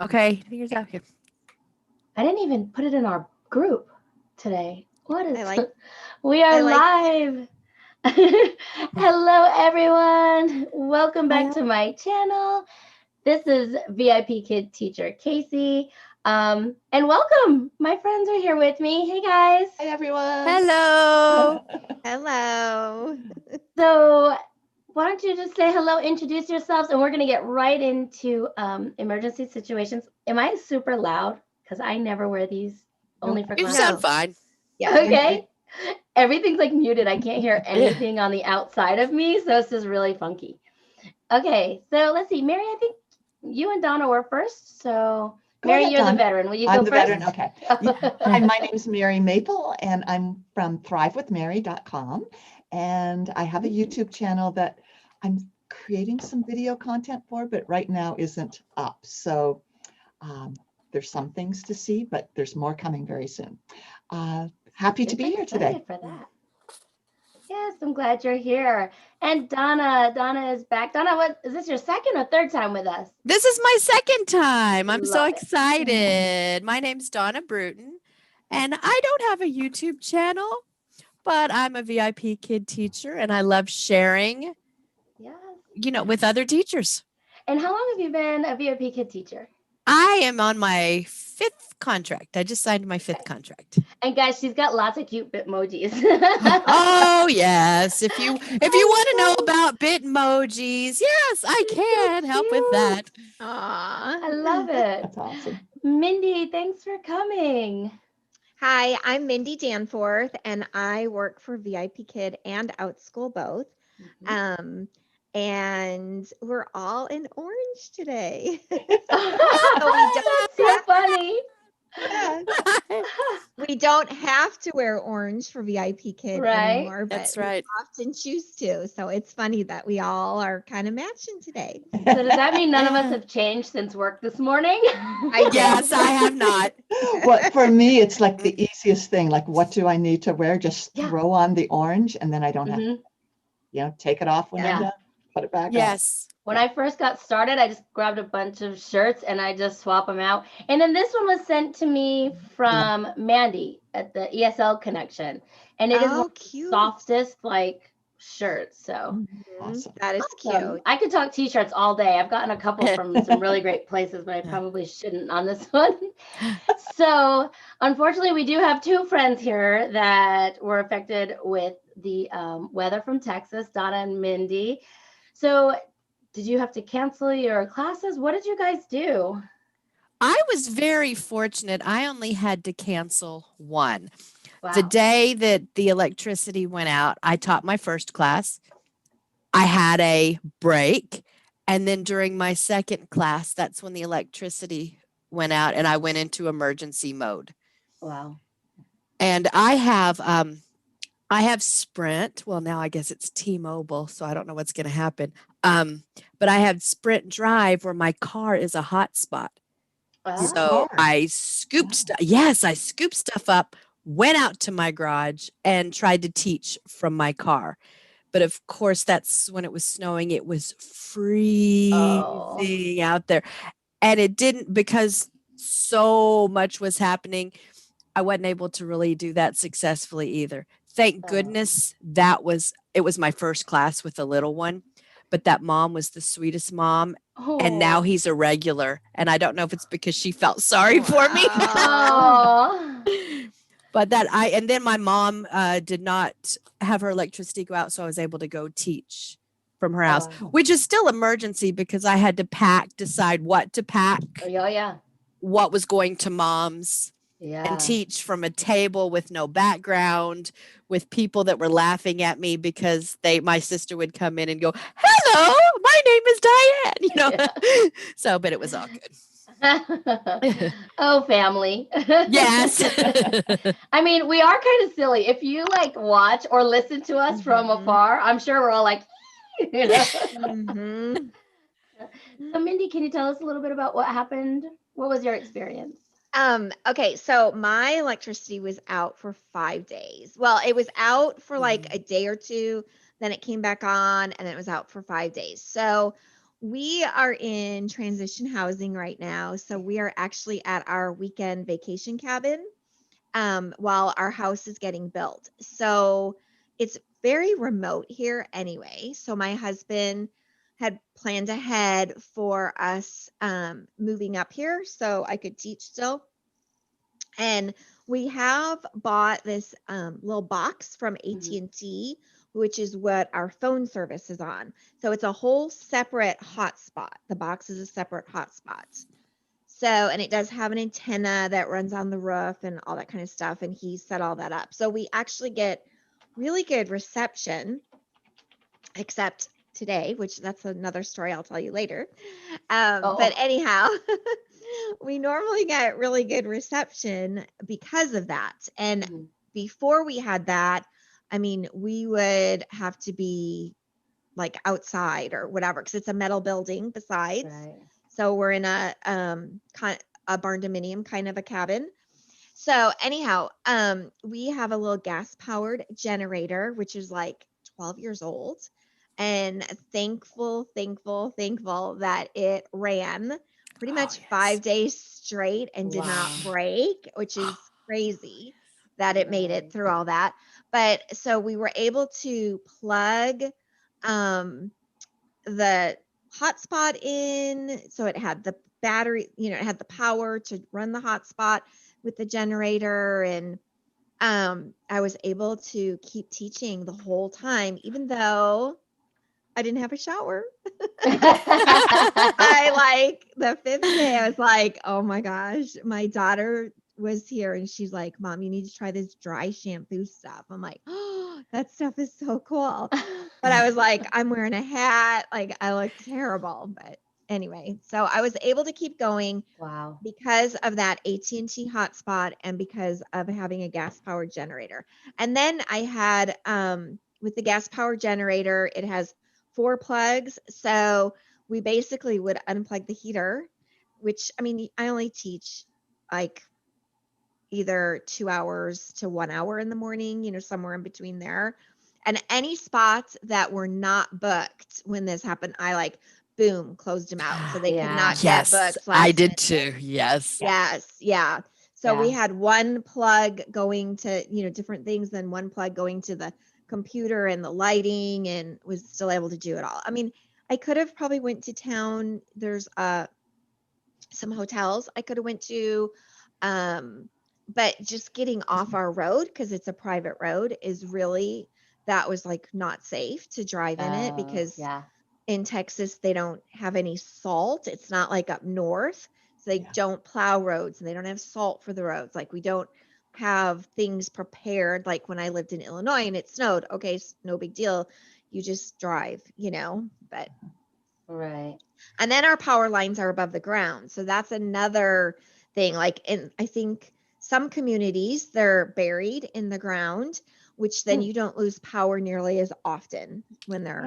Okay. Fingers out here. I didn't even put it in our group today. What is we I are like live. Hello everyone. Welcome back to my channel. This is VIP Kid teacher Casey. And welcome. My friends are here with me. Hey guys. Hi everyone. Hello. hello. So why don't you just say hello, introduce yourselves, and we're going to get right into emergency situations. Am I super loud? Because I never wear these, only for You class. sound fine. Yeah. Okay. Everything's like muted. I can't hear anything on the outside of me. So this is really funky. Okay. So let's see. Mary, I think you and Donna were first. So Mary, you're the veteran. Will you go first? I'm the veteran. Okay. Hi, my name is Mary Maple, and I'm from thrivewithmary.com. And I have a YouTube channel that I'm creating some video content for, but right now isn't up. So there's some things to see, but there's more coming very soon. Happy to be here today. For that. Yes, I'm glad you're here. And Donna is back. Donna, what is this, your second or third time with us? This is my second time. I'm so Love it. excited. My name's Donna Bruton, and I don't have a YouTube channel, but I'm a VIP Kid teacher, and I love sharing, with other teachers. And how long have you been a VIP Kid teacher? I am on my 5th contract. I just signed my 5th contract. And guys, she's got lots of cute Bitmojis. Oh yes. If you want to know about Bitmojis, yes, I can help with that. Aw. I love it. That's awesome. Mindy, thanks for coming. Hi, I'm Mindy Danforth, and I work for VIP Kid and Outschool both. And we're all in orange today. That's so funny. We don't have to wear orange for VIP Kid anymore, but That's right. we often choose to. So it's funny that we all are kind of matching today. So does that mean none of us have changed since work this morning? Yes, I have not. Well, for me, it's like the easiest thing. Like, what do I need to wear? Just throw on the orange, and then I don't have to, take it off when I'm done, put it back on. Yes. When I first got started, I just grabbed a bunch of shirts and I just swap them out. And then this one was sent to me from Mandy at the ESL Connection. And it is one of the softest shirts. So Awesome. That is cute. I could talk t-shirts all day. I've gotten a couple from some really great places, but I probably shouldn't on this one. So unfortunately, we do have 2 friends here that were affected with the weather from Texas, Donna and Mindy. So did you have to cancel your classes? What did you guys do? I was very fortunate. I only had to cancel one. Wow. The day that the electricity went out, I taught my first class. I had a break. And then during my second class, that's when the electricity went out and I went into emergency mode. Wow. And I have Sprint. Well, now I guess it's T-Mobile, so I don't know what's going to happen. But I have Sprint Drive where my car is a hotspot. So I scooped stuff. Yes, I scooped stuff up, went out to my garage and tried to teach from my car. But of course, that's when it was snowing. It was freezing out there. And it didn't, because so much was happening, I wasn't able to really do that successfully either. Thank goodness it was my first class with a little one, but that mom was the sweetest mom. And now he's a regular. And I don't know if it's because she felt sorry for me. But then my mom did not have her electricity go out. So I was able to go teach from her house, which is still emergency because I had to decide what to pack. What was going to mom's. And teach from a table with no background, with people that were laughing at me because my sister would come in and go, "Hello, my name is Diane," So, but it was all good. Oh, family. Yes. I mean, we are kind of silly. If you watch or listen to us from afar, I'm sure we're all like, So Mindy, can you tell us a little bit about what happened? What was your experience? Okay, so my electricity was out for 5 days. Well, it was out for a day or two, then it came back on, and it was out for 5 days. So we are in transition housing right now. So we are actually at our weekend vacation cabin while our house is getting built. So it's very remote here anyway. So my husband had planned ahead for us moving up here so I could teach still. And we have bought this little box from AT&T, which is what our phone service is on. So it's a whole separate hotspot. The box is a separate hotspot. So, and it does have an antenna that runs on the roof and all that kind of stuff. And he set all that up. So we actually get really good reception, except today, which that's another story I'll tell you later. But anyhow, we normally get really good reception because of that. And before we had that, I mean, we would have to be like outside or whatever, because it's a metal building besides. Right. So we're in a barn dominium kind of a cabin. So anyhow, we have a little gas powered generator, which is like 12 years old, and thankful that it ran pretty much 5 days straight and did not break, which is crazy that it made it through all that. But so we were able to plug the hotspot in, so it had the battery, it had the power to run the hotspot with the generator, and I was able to keep teaching the whole time, even though I didn't have a shower. I like the 5th day, I was like, oh my gosh, my daughter was here and she's like, Mom, you need to try this dry shampoo stuff. I'm like, oh, that stuff is so cool. But I was like, I'm wearing a hat, like I look terrible. But anyway, so I was able to keep going because of that AT&T hotspot and because of having a gas powered generator. And then I had with the gas powered generator, it has 4 plugs. So we basically would unplug the heater, which, I mean, I only teach like either 2 hours to 1 hour in the morning, somewhere in between there. And any spots that were not booked when this happened, I like, boom, closed them out. So they could not get booked. I did too. Yes. Yes. Yeah. So we had one plug going to, different things, then one plug going to the computer and the lighting, and was still able to do it all. I mean, I could have probably went to town. There's some hotels I could have went to, but just getting off our road, because it's a private road, is really, that was like not safe to drive in it, because in Texas they don't have any salt. It's not like up north, so they don't plow roads and they don't have salt for the roads. Like, we don't have things prepared like when I lived in Illinois and it snowed. Okay, no big deal, you just drive, but right. And then our power lines are above the ground, so that's another thing. Like, I think some communities, they're buried in the ground, which then you don't lose power nearly as often when they're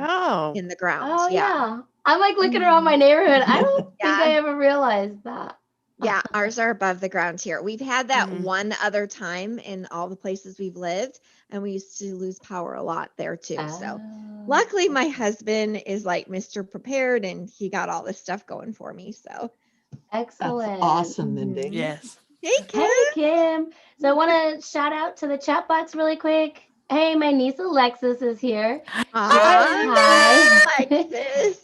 in the ground. Oh yeah. I'm like looking around my neighborhood. I don't think I ever realized that. Yeah, ours are above the ground here. We've had that one other time in all the places we've lived, and we used to lose power a lot there too. So luckily my husband is like Mr. Prepared, and he got all this stuff going for me. So excellent. That's awesome, Mindy. Yes. Hey, Kim. Hey, Kim. So I want to shout out to the chat box really quick. Hey, my niece Alexis is here. Hi.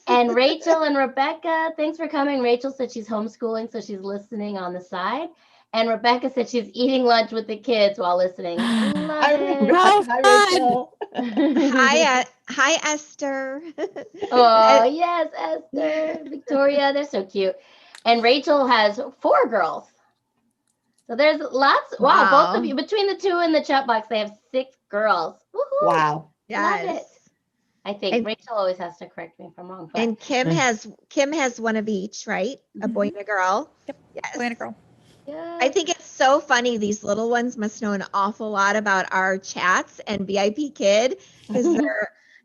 And Rachel and Rebecca, thanks for coming. Rachel said she's homeschooling, so she's listening on the side. And Rebecca said she's eating lunch with the kids while listening. Love it. Hi, Rachel. Hi, Esther. Oh, yes, Esther, Victoria, they're so cute. And Rachel has 4 girls. So there's lots. Wow, both of you, between the 2 in the chat box, they have 6 girls. Woohoo. Wow. Love it. I think Rachel always has to correct me if I'm wrong. But. And Kim has one of each, right? A boy and a girl. Yep. Yes. Boy and a girl. Yeah. I think it's so funny. These little ones must know an awful lot about our chats and VIPKid, because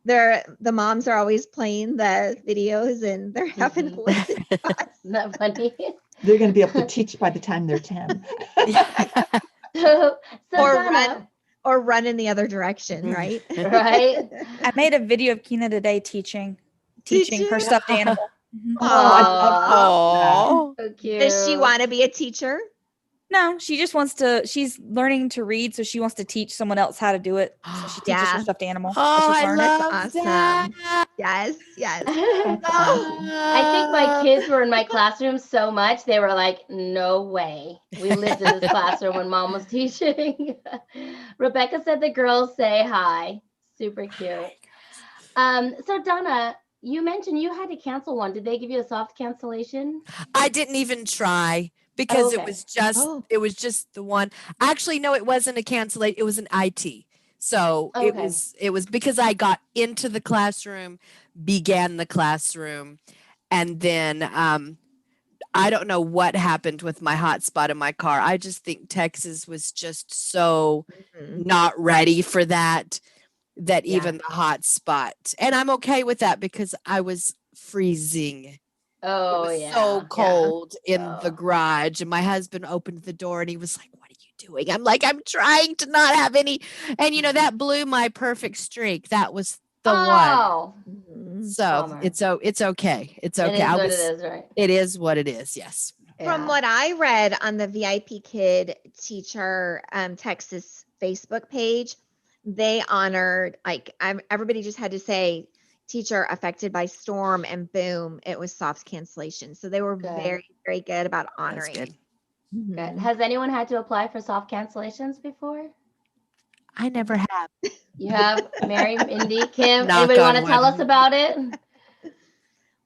the moms are always playing the videos and they're having to listen to us. Isn't that funny? They're going to be able to teach by the time they're 10. so or run in the other direction, right? Right. I made a video of Kina today teaching her stuffed animal. Oh, I love Oh, So cute. Does she want to be a teacher? No, she just wants to. She's learning to read, so she wants to teach someone else how to do it. So she teaches her Yeah. stuffed animal. oh, as she's I learning. love Awesome. that. Yes, yes. That's awesome. I think my kids were in my classroom so much, they were like, no way. We lived in this classroom when mom was teaching. Rebecca said the girls say hi. Super cute. So Donna, you mentioned you had to cancel one. Did they give you a soft cancellation? I didn't even try because Okay. it was just the one. Actually, no, it wasn't a cancellation. It was an IT. So it Okay. was because I got into the classroom, began the classroom, and then I don't know what happened with my hotspot in my car. I just think Texas was just so Mhm. not ready for that Yeah. even the hotspot. And I'm okay with that because I was freezing. It Oh was yeah. so cold in the Oh. garage, and my husband opened the door and he was like, "What are you doing?" I'm like, "I'm trying to not have any." And that blew my perfect streak. That was the one. Oh, Mhm. So bummer. it's okay. It's It okay. is what it is, right? It is what it is. Yes. From Yeah. what I read on the VIPKid teacher Texas Facebook page, they honored everybody just had to say teacher affected by storm, and boom, it was soft cancellation. So they were Good. very, very good about That's honoring good. it. Good. Mhm. Has anyone had to apply for soft cancellations before? I never have. You have, Mary, Mindy, Kim. Knock Anybody want on to tell wood. us about it?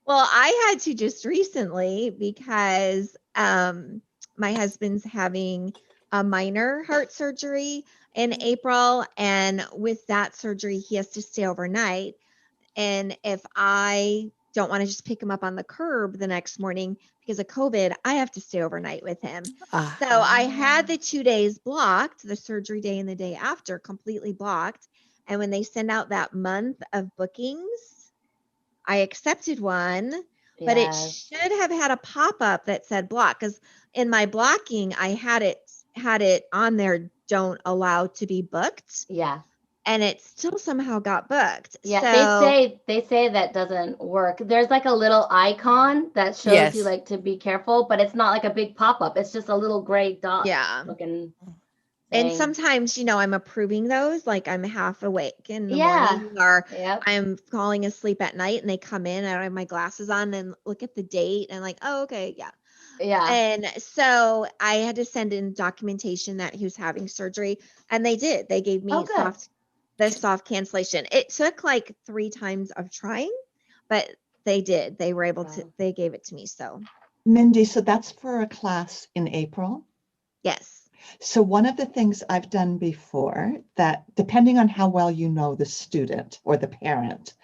Well, I had to just recently because my husband's having a minor heart surgery in April. And with that surgery, he has to stay overnight. And if I don't want to just pick him up on the curb the next morning because of COVID, I have to stay overnight with him. Ah. So I had the 2 days blocked, the surgery day and the day after completely blocked. And when they send out that month of bookings, I accepted one, but it Yes. should have had a pop-up that said block, because in my blocking, I had it on there, don't allow to be booked, Yeah. and it still somehow got booked. Yeah. So They say that doesn't work. There's like a little icon that shows you Yes. like to be careful, but it's not like a big pop-up. It's just a little gray dot yeah. looking And thing. sometimes, I'm approving those, like I'm half awake in the Yeah. morning, or Yep. I'm falling asleep at night and they come in and I have my glasses on and look at the date and like, oh, okay, yeah. Yeah. And so I had to send in documentation that he was having surgery, and they did. They gave me Oh, good. the soft cancellation. It took like 3 times of trying, but they did. They were able to, Wow. they gave it to me. So Mindy, so that's for a class in April. yes. So one of the things I've done before, that depending on how well you know the student or the parent,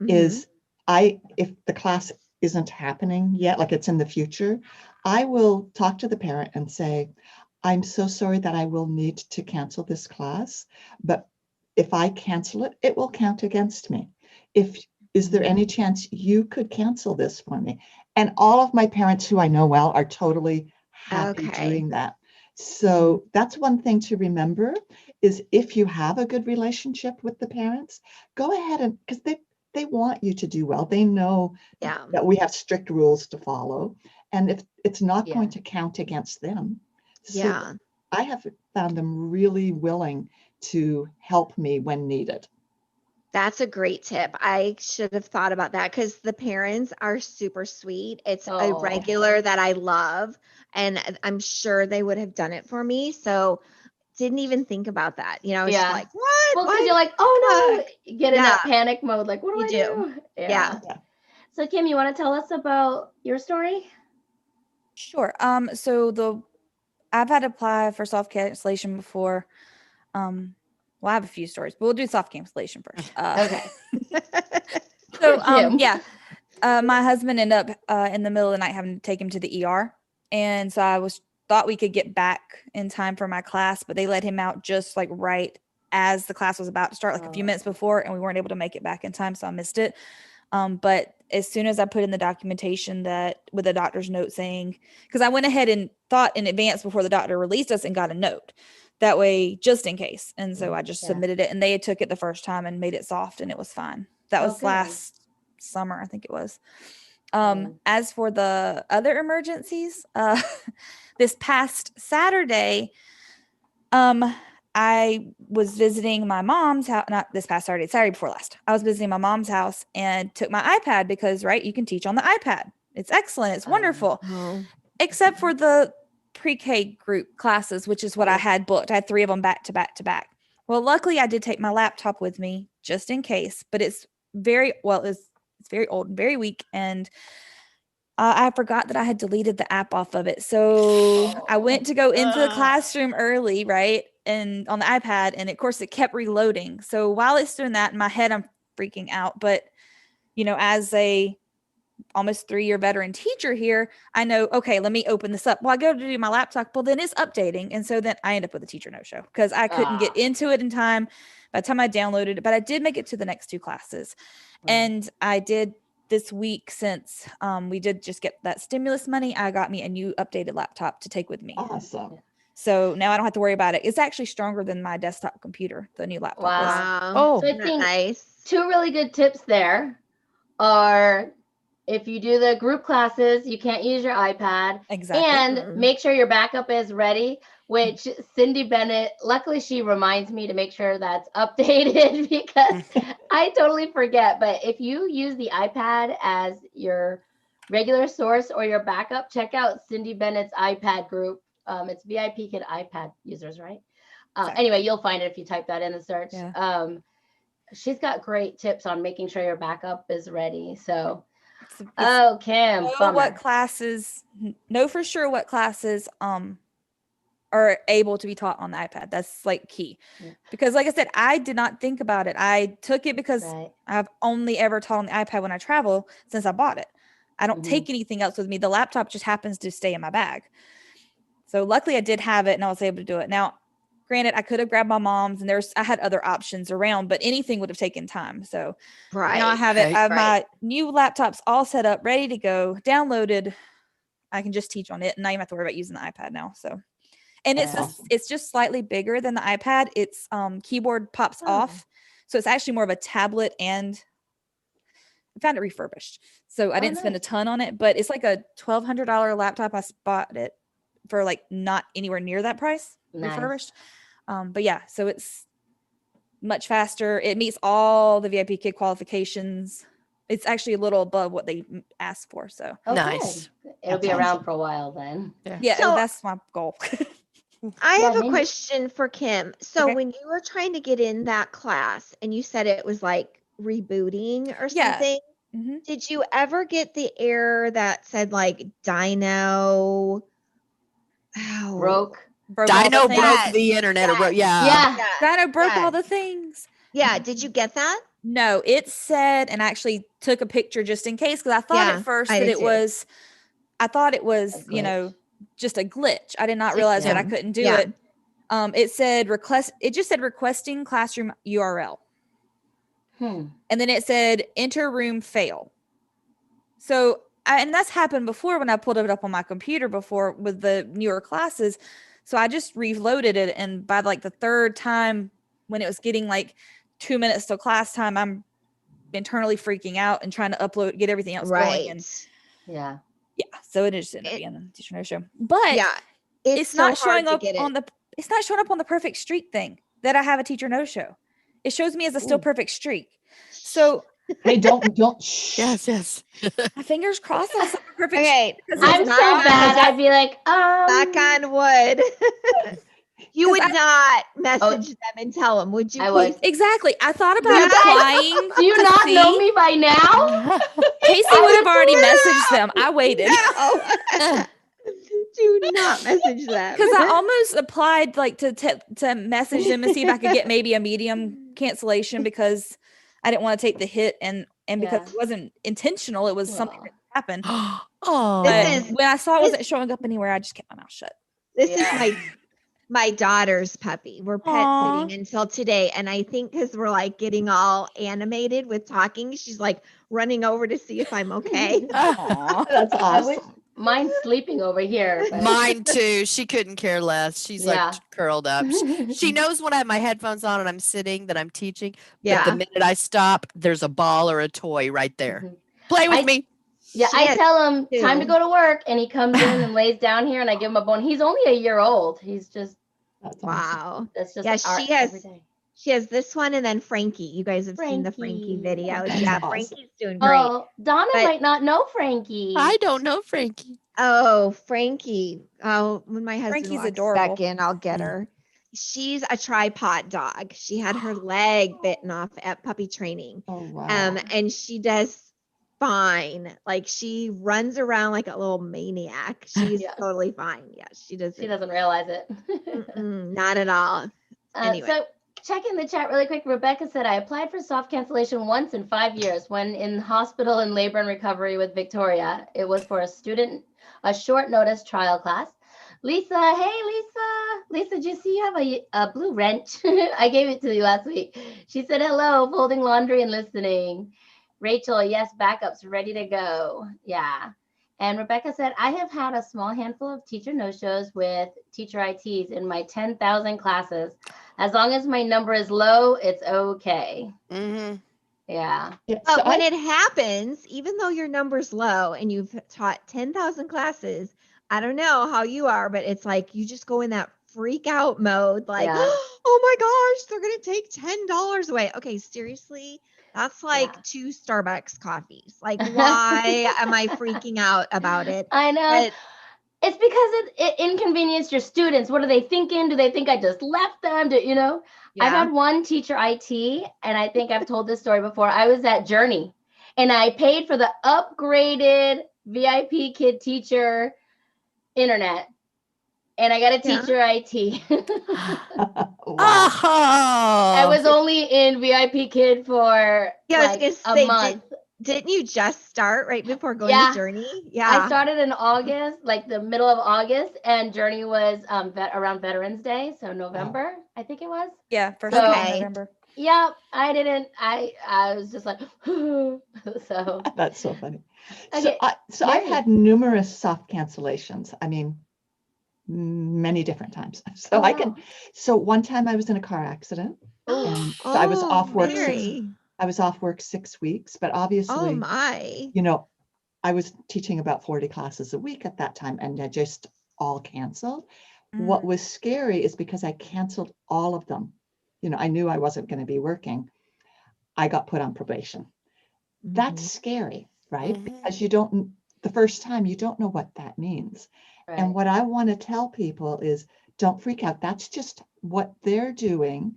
is if the class isn't happening yet, like it's in the future, I will talk to the parent and say, I'm so sorry that I will need to cancel this class, but if I cancel it, it will count against me. Is there any chance you could cancel this for me? And all of my parents who I know well are totally happy Okay. doing that. So that's one thing to remember, is if you have a good relationship with the parents, go ahead, and because they want you to do well. They know Yeah. that we have strict rules to follow, and if it's not Yeah. going to count against them. So Yeah. I have found them really willing to help me when needed. That's a great tip. I should have thought about that because the parents are super sweet. It's a Oh. regular that I love, and I'm sure they would have done it for me. So didn't even think about that. It's just Yeah. like, what? Well, Why because you're like, did oh I no, you get in Yeah. that panic mode, like, what do You I do. do? Yeah. So Kim, you want to tell us about your story? Sure. So I've had to apply for soft cancellation before. Well, I have a few stories, but we'll do soft cancellation first. Okay. So Poor Kim. yeah, my husband ended up in the middle of the night having to take him to the ER, and so I thought we could get back in time for my class, but they let him out just like right as the class was about to start, like a few minutes before, and we weren't able to make it back in time, so I missed it. But as soon as I put in the documentation that with a doctor's note saying, because I went ahead and thought in advance before the doctor released us and got a note that way, just in case. And so I just Yeah. submitted it, and they took it the first time and made it soft, and it was fine. That Oh, was good. last summer, I think it was. As for the other emergencies, this past Saturday, I was visiting my mom's house, not this past Saturday, Saturday before last. I was visiting my mom's house and took my iPad because, right, you can teach on the iPad. It's excellent. It's wonderful. Except for the pre-K group classes, which is what I had booked. I had 3 of them back to back to back. Well, luckily I did take my laptop with me just in case, but it's very old and very weak. And I forgot that I had deleted the app off of it. So I went to go into the classroom early, right? And on the iPad, and of course it kept reloading. So while it's doing that in my head, I'm freaking out. But, you know, as a almost 3-year veteran teacher here, I know, okay, let me open this up. Well, I go to do my laptop. Well, then it's updating. And so then I end up with a teacher no-show because I couldn't get into it in time by the time I downloaded it. But I did make it to the next 2 classes. And I did this week, since we did just get that stimulus money, I got me a new updated laptop to take with me. Awesome. So now I don't have to worry about it. It's actually stronger than my desktop computer, the new laptop. Wow. Oh, So I Isn't that think nice? 2 really good tips there are, if you do the group classes, you can't use your iPad. Exactly. And make sure your backup is ready, which Cindy Bennett, luckily she reminds me to make sure that's updated because I totally forget. But if you use the iPad as your regular source or your backup, check out Cindy Bennett's iPad group. It's VIPKid iPad users, right? Exactly. Anyway, you'll find it if you type that in the search. Yeah. She's got great tips on making sure your backup is ready. So, It's Kim, know bummer. what classes, know for sure what classes are able to be taught on the iPad. That's like key. Because like I said, I did not think about it. I took it because I've only ever taught on the iPad when I travel since I bought it. I don't take anything else with me. The laptop just happens to stay in my bag. So luckily I did have it and I was able to do it. Now, granted, I could have grabbed my mom's and I had other options around, but anything would have taken time. So now I have it. I have my new laptops all set up, ready to go, downloaded. I can just teach on it and not even have to worry about using the iPad now. So, and it's just slightly bigger than the iPad. Its keyboard pops off. So it's actually more of a tablet, and I found it refurbished. So I didn't spend a ton on it, but it's like a $1,200 laptop. I bought it for like not anywhere near that price, refurbished. But yeah, so it's much faster. It meets all the VIPKid qualifications. It's actually a little above what they asked for. So nice. Good. It'll be around for a while then. Yeah, So- that's my goal. I have a Mindy. question for Kim. So Okay. when you were trying to get in that class and you said it was like rebooting or Yeah. something, did you ever get the error that said like Dino Broke. Dino all the broke things. the internet. Or broke, yeah. Yeah. Dino broke Yeah. all the things. Yeah, did you get that? No, it said, and I actually took a picture just in case, because I thought Yeah, at first I that did it too. was, I thought it was, A you know, glitch. just a glitch. I did not realize that I System. couldn't do Yeah. it. It said it just said requesting classroom URL. And then it said enter room fail. So, and that's happened before when I pulled it up on my computer before with the newer classes. So I just reloaded it. And by like the 3rd time when it was getting like 2 minutes till class time, I'm internally freaking out and trying to get everything else going. And Yeah. so it just ended up being a teacher no show. But Yeah, it's so not showing hard up to get on it. it's not showing up on the perfect streak thing that I have a teacher no show. It shows me as a still perfect streak. So Hey, don't. Shh. Yes. my fingers crossed on some perfect Okay, because I'm so bad. I'd be like, knock on wood. You would 'Cause not message them and tell them, would you I please? would. exactly. I thought You about guys- applying. Do you to not know see. me by now? Casey would have already messaged them. I waited No. Do not message them. because I almost applied like to message them and see if I could get maybe a medium cancellation because I didn't want to take the hit and because it wasn't intentional. It was something that happened. Oh, This is- When I saw it wasn't showing up anywhere, I just kept my mouth shut. This is my daughter's puppy. We're pet Aw. sitting until today. And I think because we're like getting all animated with talking, she's like running over to see if I'm okay. Aw. That's I wish awesome. mine's sleeping over here. But mine too. She couldn't care less. She's Yeah. like curled up. She knows when I have my headphones on and I'm sitting that I'm teaching. But Yeah. the minute I stop, there's a ball or a toy right there. Mhm. Play with I- me. Yeah, She I has tell him time to two. go to work, and he comes in and lays down here, and I give him a bone. He's only a year old. He's just That's awesome. Wow. that's just Yeah, our she has everyday. she has this one and then Frankie. You guys have seen the Frankie Frankie. videos. That's Yeah, awesome. Frankie's doing great. Oh, Donna But- might not know Frankie. I don't know Frankie. Oh, Frankie. Oh, when my husband Frankie's walks adorable. back in, I'll get Mm. her. She's a tripod dog. She had her leg bitten off at puppy training. Oh, wow. And she does fine. Like she runs around like a little maniac. She's Yes. totally fine. Yeah, she She doesn't realize it. not at all. Anyway. So checking the chat really quick, Rebecca said, I applied for soft cancellation once in 5 years when in hospital in labor and recovery with Victoria. It was for a short notice trial class. Lisa, hey Lisa. Lisa, did you see you have a blue wrench? I gave it to you last week. She said, hello, folding laundry and listening. Rachel, yes, backups ready to go. Yeah. And Rebecca said, I have had a small handful of teacher no-shows with teacher ITs in my 10,000 classes. As long as my number is low, it's okay. Mm-hmm. Yeah. Yeah, But so when it happens, even though your number's low and you've taught 10,000 classes, I don't know how you are, but it's like you just go in that freak out mode, like, Yeah. oh my gosh, they're going to take $10 away. Okay, seriously, that's like Yeah. 2 Starbucks coffees. Like, why am I freaking out about it? I know. But It's because it inconvenienced your students. What are they thinking? Do they think I just left them? I've yeah, had one teacher IT, and I think I've told this story before. I was at Journey, and I paid for the upgraded VIPKid teacher internet, and I got a Yeah. teacher IT. wow. I Oh, was only in VIPKid for yeah, I was like going to a say, month. didn't you just start right before going Yeah. to Journey? Yeah. I started in August, like the middle of August, and Journey was around Veterans Day, so November, I think it was. Yeah, first So- week of Okay. November. Yep, I was just like, so That's so funny. Okay, So I've Mary. had numerous soft cancellations. I mean, many different times. So Oh, I wow. can. So one time I was in a car accident, and so I was Oh, off work. Mary. I was off work 6 weeks, but obviously, Oh my. you know, I was teaching about 40 classes a week at that time, and I just all canceled. What was scary is because I canceled all of them. You know, I knew I wasn't going to be working. I got put on probation. That's scary, right? Mhm. Because the first time you don't know what that means. Right. And what I want to tell people is don't freak out. That's just what they're doing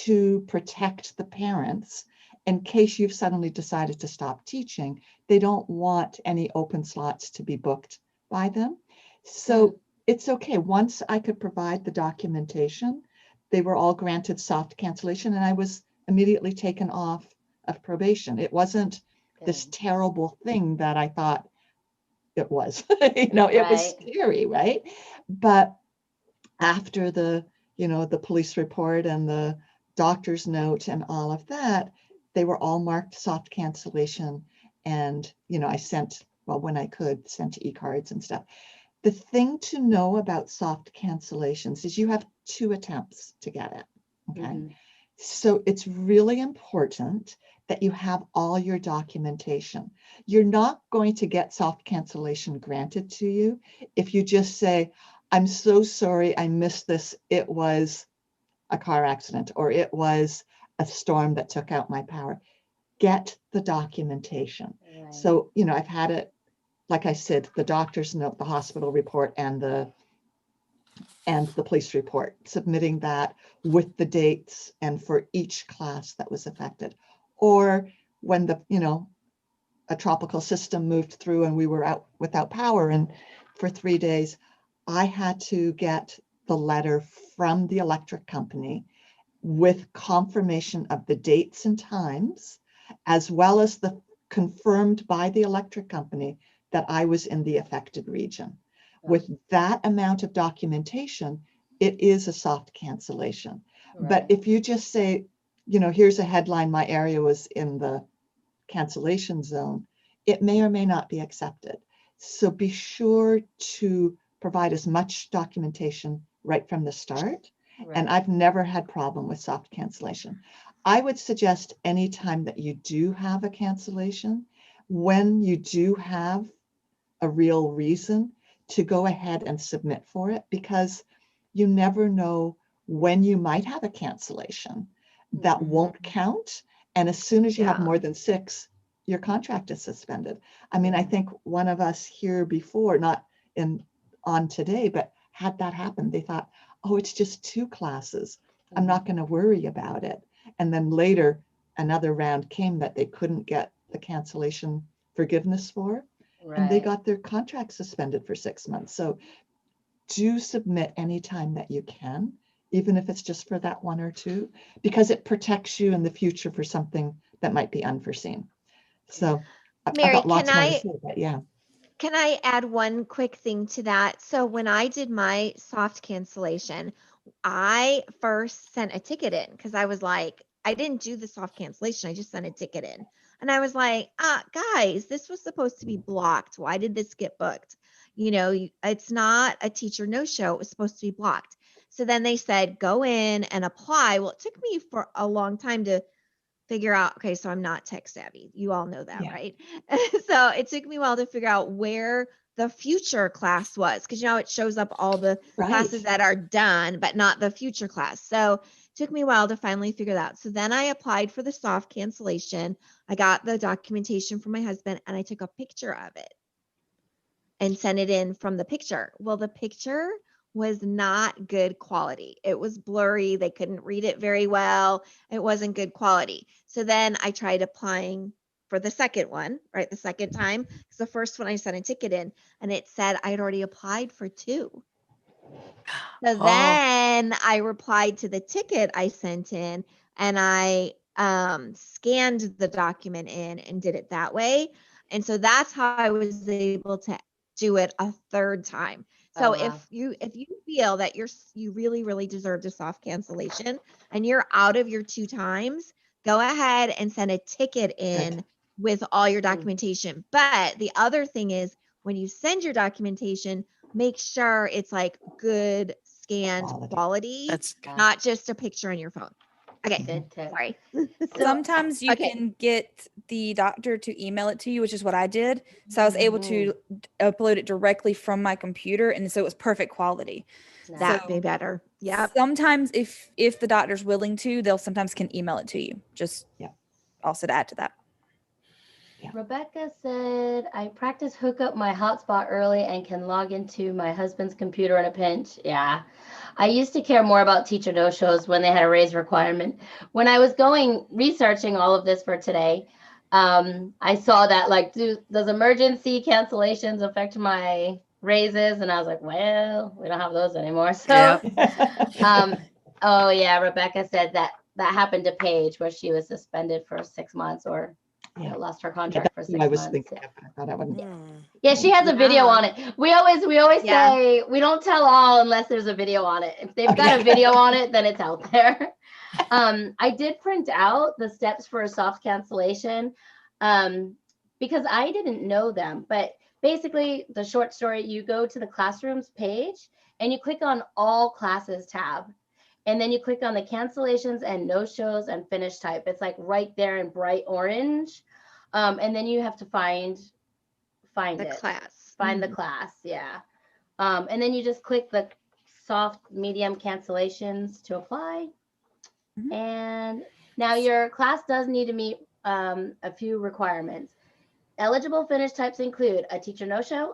to protect the parents in case you've suddenly decided to stop teaching. They don't want any open slots to be booked by them. So it's okay. Once I could provide the documentation, they were all granted soft cancellation, and I was immediately taken off of probation. It wasn't this terrible thing that I thought it was. It was Right. scary, right? But after the police report and the doctor's note and all of that, they were all marked soft cancellation. And, I sent, well, when I could, sent e-cards and stuff. The thing to know about soft cancellations is you have 2 attempts to get it, okay? Mhm. So it's really important that you have all your documentation. You're not going to get soft cancellation granted to you if you just say, I'm so sorry, I missed this. It was a car accident, or it was a storm that took out my power. Get the documentation. Right. So, I've had it, like I said, the doctor's note, the hospital report, and the police report, submitting that with the dates and for each class that was affected. Or when a tropical system moved through and we were out without power and for 3 days, I had to get the letter from the electric company with confirmation of the dates and times, as well as the confirmed by the electric company that I was in the affected region. With that amount of documentation, it is a soft cancellation. But if you just say, here's a headline, my area was in the cancellation zone, it may or may not be accepted. So be sure to provide as much documentation right from the start. Right. And I've never had problem with soft cancellation. I would suggest anytime that you do have a cancellation, when you do have a real reason, to go ahead and submit for it, because you never know when you might have a cancellation that won't count. And as soon as you have Yeah. more than 6, your contract is suspended. I mean, I think one of us here before, not on today, but had that happen. They thought, oh, it's just 2 classes. I'm not going to worry about it. And then later, another round came that they couldn't get the cancellation forgiveness for. And they got their contract suspended for 6 months. So do submit anytime that you can, even if it's just for that 1 or 2, because it protects you in the future for something that might be unforeseen. So I've Mary, got lots can more to I say, but yeah. can I add one quick thing to that? So when I did my soft cancellation, I first sent a ticket in because I was like, I didn't do the soft cancellation. I just sent a ticket in. And I was like, guys, this was supposed to be blocked. Why did this get booked? You know, it's not a teacher no-show. It was supposed to be blocked. So then they said, go in and apply. Well, it took me for a long time to figure out, okay, so I'm not tech savvy. You all know that, Yeah. right? So it took me a while to figure out where the future class was, because, you know, it shows up all the classes that are done, but not the future class. So it took me a while to finally figure that out. So then I applied for the soft cancellation. I got the documentation from my husband and I took a picture of it and sent it in from the picture. Well, the picture was not good quality. It was blurry. They couldn't read it very well. It wasn't good quality. So then I tried applying for the second one, right? The second time, because the first one I sent a ticket in and it said I had already applied for 2. So then I replied to the ticket I sent in and I scanned the document in and did it that way. And so that's how I was able to do it a third time. So if you feel that you really deserved a soft cancellation and you're out of your 2 times, go ahead and send a ticket in with all your documentation. But the other thing is when you send your documentation, make sure it's like good scanned quality. That's good. Not just a picture on your phone. Okay, Good tip. sorry. Sometimes you Okay. can get the doctor to email it to you, which is what I did. So I was able to upload it directly from my computer, and so it was perfect quality. That'd be better. Yep. Sometimes if the doctor's willing to, they'll sometimes can email it to you. Just also to add to that. Rebecca said, I practice hook up my hotspot early and can log into my husband's computer in a pinch. Yeah. I used to care more about teacher no-shows when they had a raise requirement. When I was researching all of this for today, I saw that like, does emergency cancellations affect my raises? And I was like, well, we don't have those anymore. So, oh yeah, Rebecca said that happened to Paige where she was suspended for 6 months or lost her contract for 6 months. I was thinking of. I thought I wouldn't. Yeah, she has a video on it. We always say we don't tell all unless there's a video on it. If they've got a video on it, then it's out there. I did print out the steps for a soft cancellation because I didn't know them. But basically, the short story, you go to the classrooms page and you click on all classes tab. And then you click on the cancellations and no-shows and finish type. It's like right there in bright orange. And then you have to find the class. Find the class, yeah. And then you just click the soft, medium cancellations to apply. And now your class does need to meet a few requirements. Eligible finish types include a teacher no-show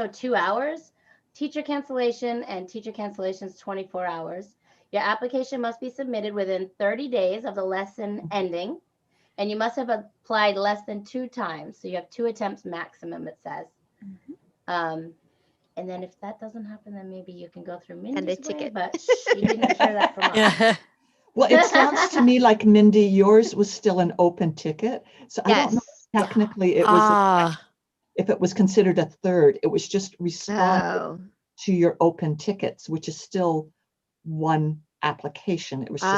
2 hours, teacher cancellation, and teacher cancellations 24 hours. Your application must be submitted within 30 days of the lesson ending, and you must have applied less than 2 times. So you have 2 attempts maximum, it says. And then if that doesn't happen, then maybe you can go through Mindy's ticket. But you didn't hear that from us. Well, it sounds to me like, Mindy, yours was still an open ticket. So I don't know if technically it was, if it was considered a third, it was just responding to your open tickets, which is still one application. It was just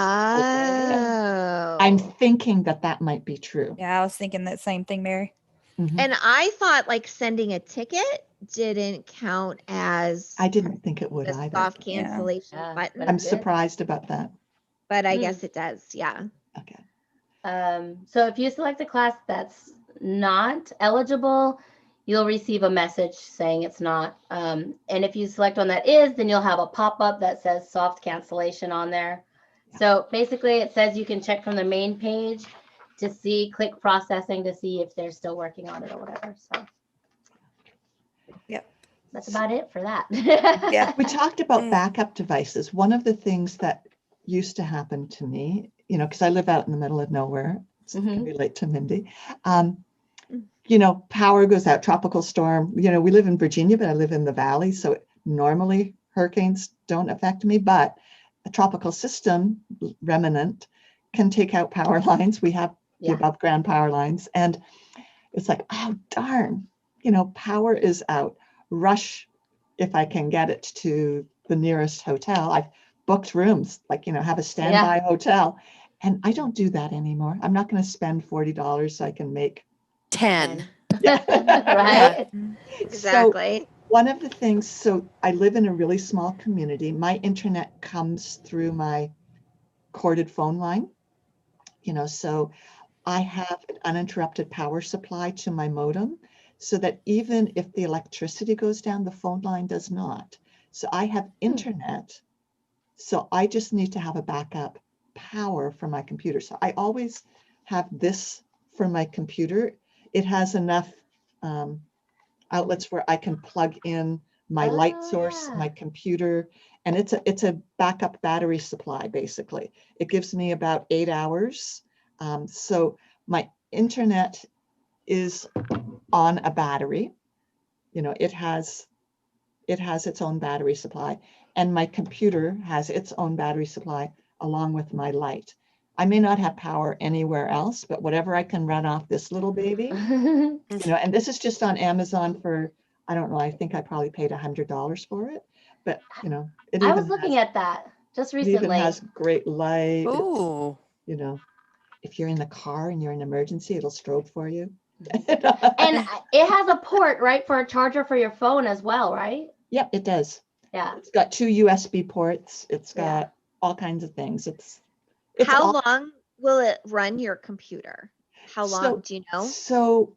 I'm thinking that might be true. Yeah, I was thinking that same thing, Mary. And I thought like sending a ticket didn't count as I didn't think it would the either. soft cancellation button. I'm surprised about that. But I guess it does. Yeah. Okay. So if you select a class that's not eligible, you'll receive a message saying it's not. And if you select one that is, then you'll have a pop-up that says soft cancellation on there. So basically it says you can check from the main page to see, click processing to see if they're still working on it or whatever. So Yep. that's about it for that. Yeah. We talked about backup devices. One of the things that used to happen to me, you know, because I live out in the middle of nowhere, so I can relate to Mindy. You know, power goes out, tropical storm. You know, we live in Virginia, but I live in the valley, so normally hurricanes don't affect me, but a tropical system remnant can take out power lines. We have the above ground power lines, and it's like, oh darn, you know, power is out. Rush if I can get it to the nearest hotel. I've booked rooms, like, you know, have a standby hotel, and I don't do that anymore. I'm not going to spend $40 so I can make 10. Right. Exactly. So one of the things, so I live in a really small community. My internet comes through my corded phone line, you know, so I have an uninterrupted power supply to my modem so that even if the electricity goes down, the phone line does not. So I have internet. So I just need to have a backup power for my computer. So I always have this for my computer. It has enough outlets where I can plug in my light source, my computer, and it's a backup battery supply, basically. It gives me about 8 hours. So my internet is on a battery. You know, it has its own battery supply, and my computer has its own battery supply along with my light. I may not have power anywhere else, but whatever I can run off this little baby, you know, and this is just on Amazon for, I don't know, I think I probably paid $100 for it, but you know, I was looking at that just recently. It even has great light. Ooh. You know, if you're in the car and you're in an emergency, it'll strobe for you. And it has a port, right, for a charger for your phone as well, right? Yep, it does. Yeah. It's got 2 USB ports. It's got all kinds of things. It's How long will it run your computer? How long, do you know? So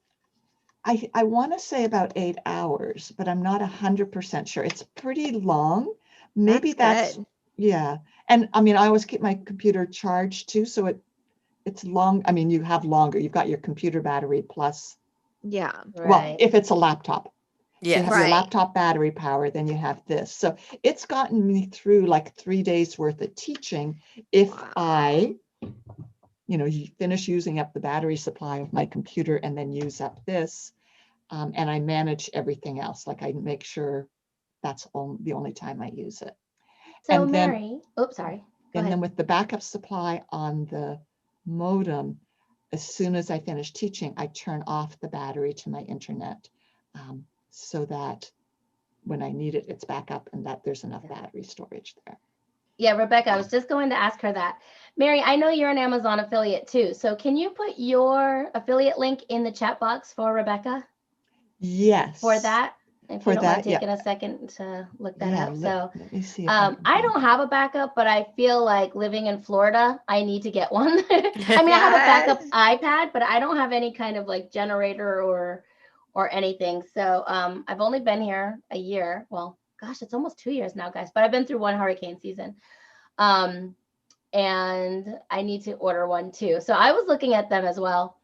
I want to say about 8 hours, but I'm not 100% sure. It's pretty long. Maybe that's yeah. And I mean, I always keep my computer charged too, so it's long. I mean, you have longer. You've got your computer battery plus. Yeah. Well, if it's a laptop. Yes. So you have your laptop battery power, then you have this. So it's gotten me through like 3 days worth of teaching. If I, you know, you finish using up the battery supply of my computer and then use up this, and I manage everything else. Like I make sure that's the only time I use it. So and Mary, oops, sorry. Then with the backup supply on the modem, as soon as I finish teaching, I turn off the battery to my internet, so that when I need it, it's back up and that there's enough battery storage there. Yeah, Rebecca, I was just going to ask her that. Mary, I know you're an Amazon affiliate too. So can you put your affiliate link in the chat box for Rebecca? Yes. For that? If For you don't mind that, taking a second to look that up. So let me see if I don't have a backup, but I feel like living in Florida, I need to get one. I mean, I have a backup iPad, but I don't have any kind of like generator or anything. So I've only been here a year. Well, gosh, it's almost 2 years now, guys, but I've been through one hurricane season. And I need to order one too. So I was looking at them as well.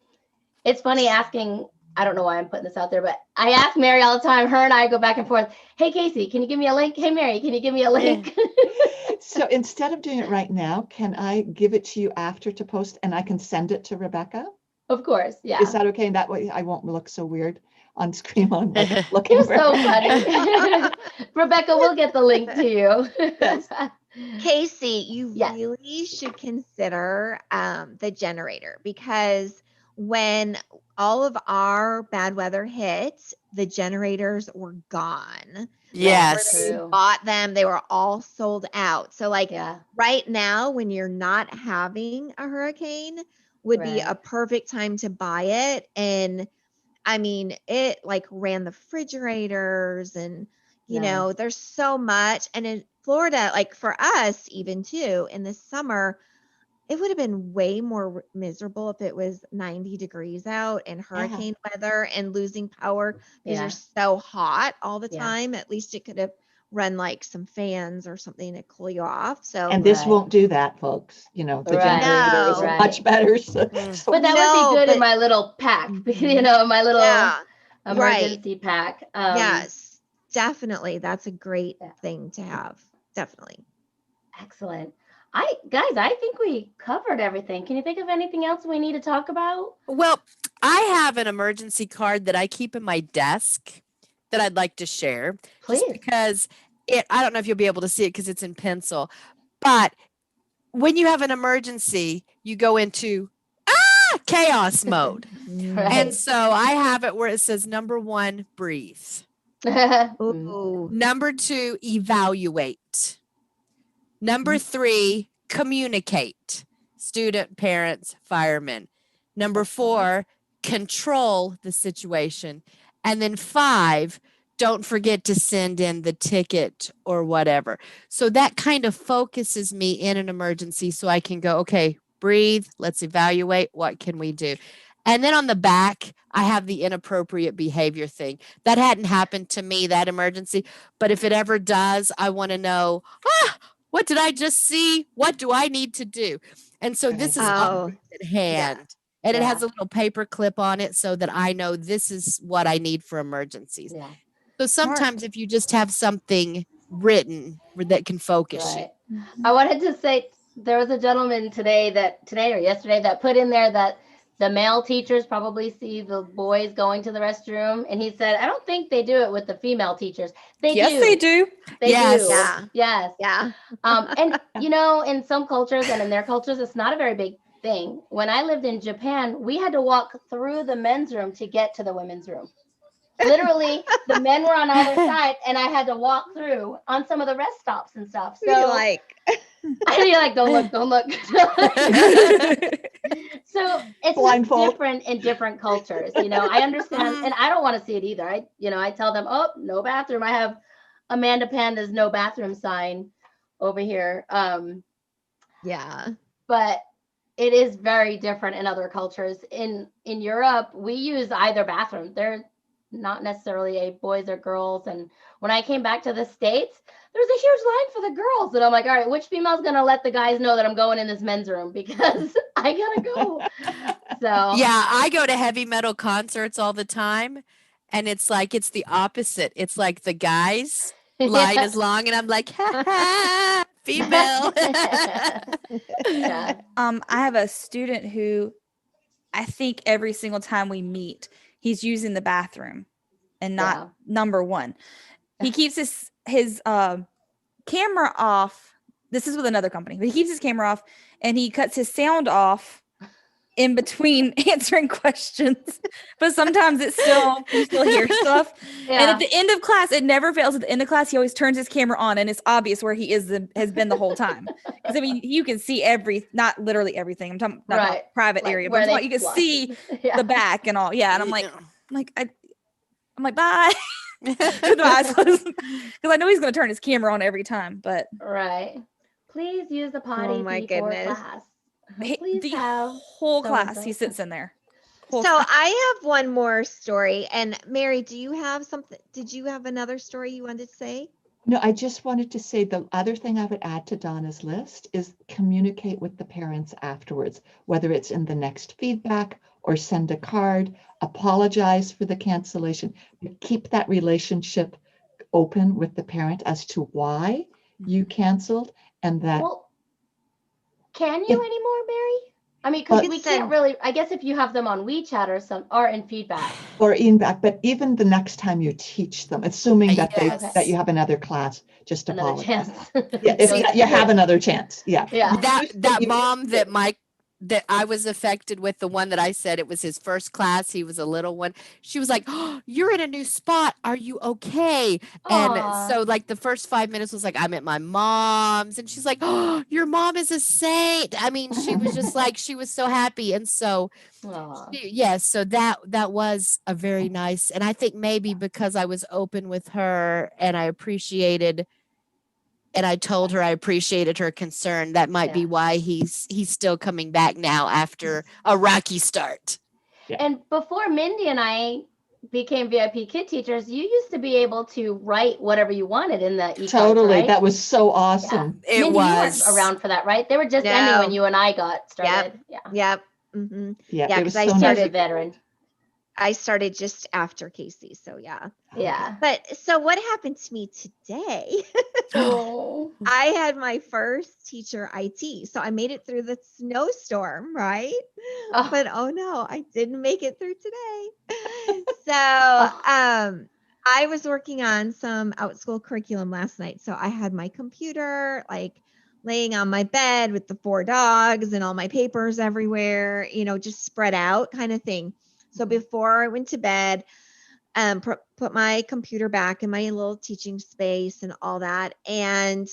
It's funny asking, I don't know why I'm putting this out there, but I ask Mary all the time. Her and I go back and forth. Hey, Casey, can you give me a link? Hey, Mary, can you give me a link? So instead of doing it right now, can I give it to you after to post and I can send it to Rebecca? Of course, yeah. Is that okay? That way I won't look so weird on screen while I'm like looking You're for so funny. Rebecca, we'll get the link to you. Yes. Casey, you really should consider the generator, because when all of our bad weather hit, the generators were gone. Yes. Like, we bought them, they were all sold out. So like right now, when you're not having a hurricane, would be a perfect time to buy it. And I mean, it like ran the refrigerators and, you know, there's so much. And in Florida, like for us, even too, in the summer, it would have been way more miserable if it was 90 degrees out and hurricane weather and losing power because you're so hot all the time. At least it could have run like some fans or something to cool you off. So And this won't do that, folks. You know, the generator is No. much better. So, But that would be good in my little pack, you know, my little emergency pack. Yes, definitely. That's a great thing to have. Definitely. Excellent. I think we covered everything. Can you think of anything else we need to talk about? Well, I have an emergency card that I keep in my desk that I'd like to share. Please. Just because I don't know if you'll be able to see it because it's in pencil, but when you have an emergency, you go into chaos mode. And so I have it where it says number 1, breathe. Ooh. Number 2, evaluate. Number 3, communicate. Student, parents, firemen. Number 4, control the situation. And then 5, don't forget to send in the ticket or whatever. So that kind of focuses me in an emergency so I can go, okay, breathe, let's evaluate, what can we do? And then on the back, I have the inappropriate behavior thing. That hadn't happened to me, that emergency. But if it ever does, I want to know, what did I just see? What do I need to do? And so this is always at hand. And it has a little paper clip on it so that I know this is what I need for emergencies. Yeah. So sometimes if you just have something written that can focus you. I wanted to say there was a gentleman today or yesterday that put in there that the male teachers probably see the boys going to the restroom, and he said, I don't think they do it with the female teachers. Yes, they do. They do. Yeah. Yes. Yeah. And you know, in some cultures and in their cultures, it's not a very big thing. When I lived in Japan, we had to walk through the men's room to get to the women's room. Literally, the men were on either side, and I had to walk through on some of the rest stops and stuff. So I'd be like, don't look. So it's just different in different cultures. You know, I understand, and I don't want to see it either. I tell them, oh, no bathroom. I have Amanda Panda's no bathroom sign over here. But it is very different in other cultures. In Europe, we use either bathroom. They're not necessarily a boys or girls. And when I came back to the States, there's a huge line for the girls. And I'm like, all right, which female's going to let the guys know that I'm going in this men's room because I got to go. So yeah, I go to heavy metal concerts all the time. And it's like, it's the opposite. It's like the guys line is long and I'm like, ha ha, female. Yeah. I have a student who I think every single time we meet, he's using the bathroom and not number 1. He keeps his camera off. This is with another company, but he keeps his camera off and he cuts his sound off in between answering questions. But sometimes you still hear stuff. Yeah. And at the end of class, it never fails. At the end of class, he always turns his camera on and it's obvious where he has been the whole time. Because I mean, you can see not literally everything. I'm talking about private area, but you can see the back and all. Yeah. And I'm like, bye. With my eyes closed. Because I know he's going to turn his camera on every time, but. Right. Please use the potty before class. The whole class, he sits in there. So I have one more story. And Mary, do you have something? Did you have another story you wanted to say? No, I just wanted to say the other thing I would add to Donna's list is communicate with the parents afterwards, whether it's in the next feedback or send a card, apologize for the cancellation, but keep that relationship open with the parent as to why you canceled and that. Well, can you anymore, Mary? I mean, because we can't really, I guess if you have them on WeChat or in feedback. Or in back, but even the next time you teach them, assuming that that you have another class, just another chance. If you have another chance. Yeah. That mom that I was affected with, the one that I said it was his first class, he was a little one. She was like, oh, you're in a new spot. Are you okay? And so like the first 5 minutes was like, I'm at my mom's. And she's like, oh, your mom is a saint. I mean, she was just like, she was so happy. And so, so that was a very nice, and I think maybe because I was open with her and I appreciated And I told her I appreciated her concern. That might be Yeah. why he's still coming back now after a rocky start. And before Mindy and I became VIP Kid teachers, you used to be able to write whatever you wanted in the e-cards, Totally. right? That was so awesome. It Mindy, you was weren't around for that, right? They were just ending when No. you and I got started. Yeah. Yep. Mm-hmm. Yeah, Yeah, it was because I so He's nice. a started veteran. I started just after Casey. So yeah. Yeah. But so what happened to me today? Oh. I had my first teacher IT. So I made it through the snowstorm, right? Oh. But oh no, I didn't make it through today. So I was working on some out school curriculum last night. So I had my computer like laying on my bed with the 4 dogs and all my papers everywhere, just spread out kind of thing. So before I went to bed, put my computer back in my little teaching space and all that. And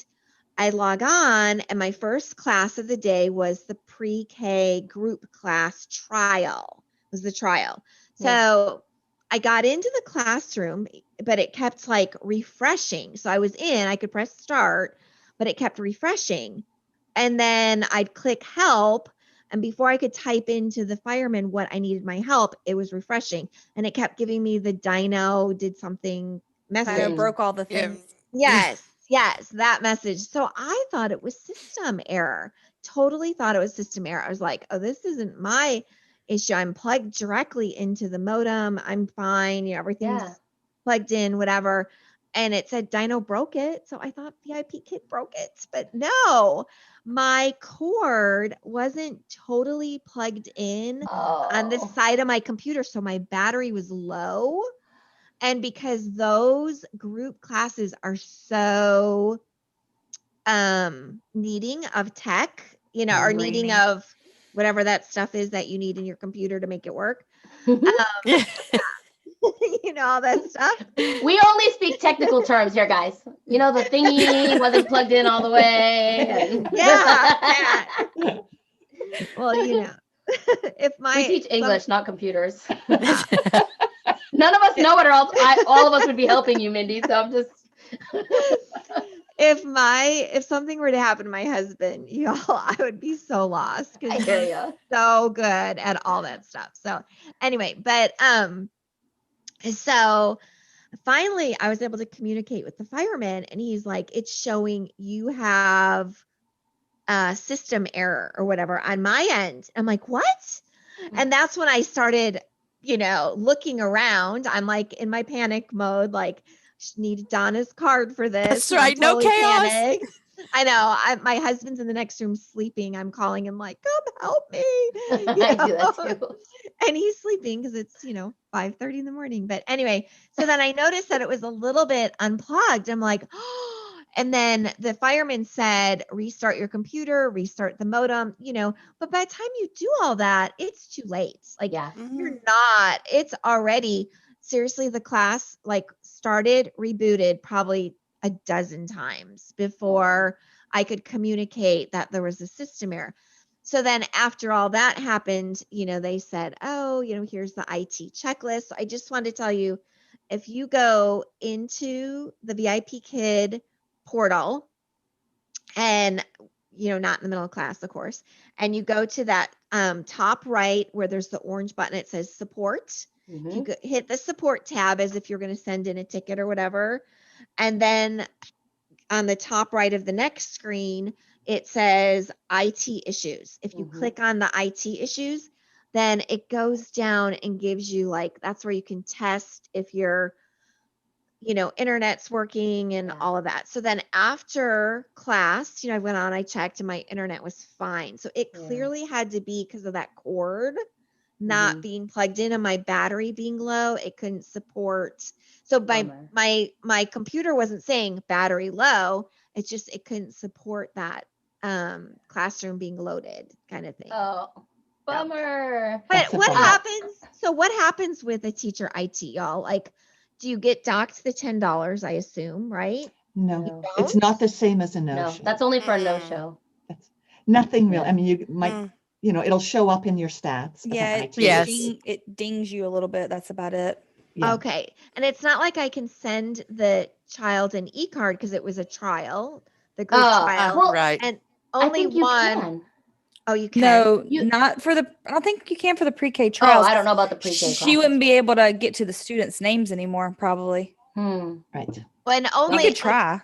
I log on, and my first class of the day was the pre-K group class trial. Was the trial. So I got into the classroom, but it kept like refreshing. So I was in, I could press start, but it kept refreshing. And then I'd click help. And before I could type into the fireman what I needed my help, it was refreshing. And it kept giving me the Dino did something message. Dino broke all the Yeah. things. Yes, that message. So I thought it was system error. Totally thought it was system error. I was like, oh, this isn't my issue. I'm plugged directly into the modem. I'm fine. Everything's plugged in, whatever. And it said Dino broke it. So I thought VIPKid broke it. But no, my cord wasn't totally plugged in on the side of my computer. So my battery was low. And because those group classes are so needing of tech, or needing Draining. of whatever that stuff is that you need in your computer to make it work. All that stuff. We only speak technical terms here, guys. The thingy wasn't plugged in all the way. Yeah. Well, if we teach English, not computers. None of us know it, or else all of us would be helping you, Mindy. So I'm just. If something were to happen to my husband, y'all, I would be so lost I because hear he's ya. so good at all that stuff. So anyway, but so finally I was able to communicate with the fireman, and he's like, it's showing you have a system error or whatever on my end. I'm like, what? And that's when I started, looking around. I'm like in my panic mode, like, need Donna's card for this. That's right. I'm No chaos. panicked. I know. My husband's in the next room sleeping. I'm calling him like, come help me. I do that too. And he's sleeping because it's, 5:30 in the morning. But anyway, so then I noticed that it was a little bit unplugged. I'm like, oh, and then the fireman said, restart your computer, restart the modem, but by the time you do all that, it's too late. Like, you're not, it's already, seriously, the class started, rebooted probably a dozen times before I could communicate that there was a system error. So then after all that happened, they said, oh, here's the IT checklist. So I just wanted to tell you, if you go into the VIPKid portal and, not in the middle of class, of course, and you go to that top right where there's the orange button, it says support. You hit the support tab as if you're going to send in a ticket or whatever. And then on the top right of the next screen, it says IT issues. If you click on the IT issues, then it goes down and gives you that's where you can test if your, internet's working and all of that. So then after class, I went on, I checked, and my internet was fine. So it clearly had to be because of that cord not being plugged in and my battery being low. It couldn't support. So my computer wasn't saying battery low. It's just, it couldn't support that classroom being loaded kind of thing. Oh, bummer. But what happens with a teacher IT, y'all? Do you get docked the $10, I assume, right? No, it's not the same as a no-show. No, that's only for a no-show. That's nothing real. I mean, you might, it'll show up in your stats. Yeah, it dings you a little bit. That's about it. Yeah. Okay. And it's not like I can send the child an e-card because it was a trial. the group Oh, trial. well, right. And I only think you one. can. Oh, you can. No, You- not for the. I don't think you can for the pre-K Oh, trials. I don't know about the pre-K She classes. wouldn't be able to get to the students' names anymore, probably. Right. When You only could try.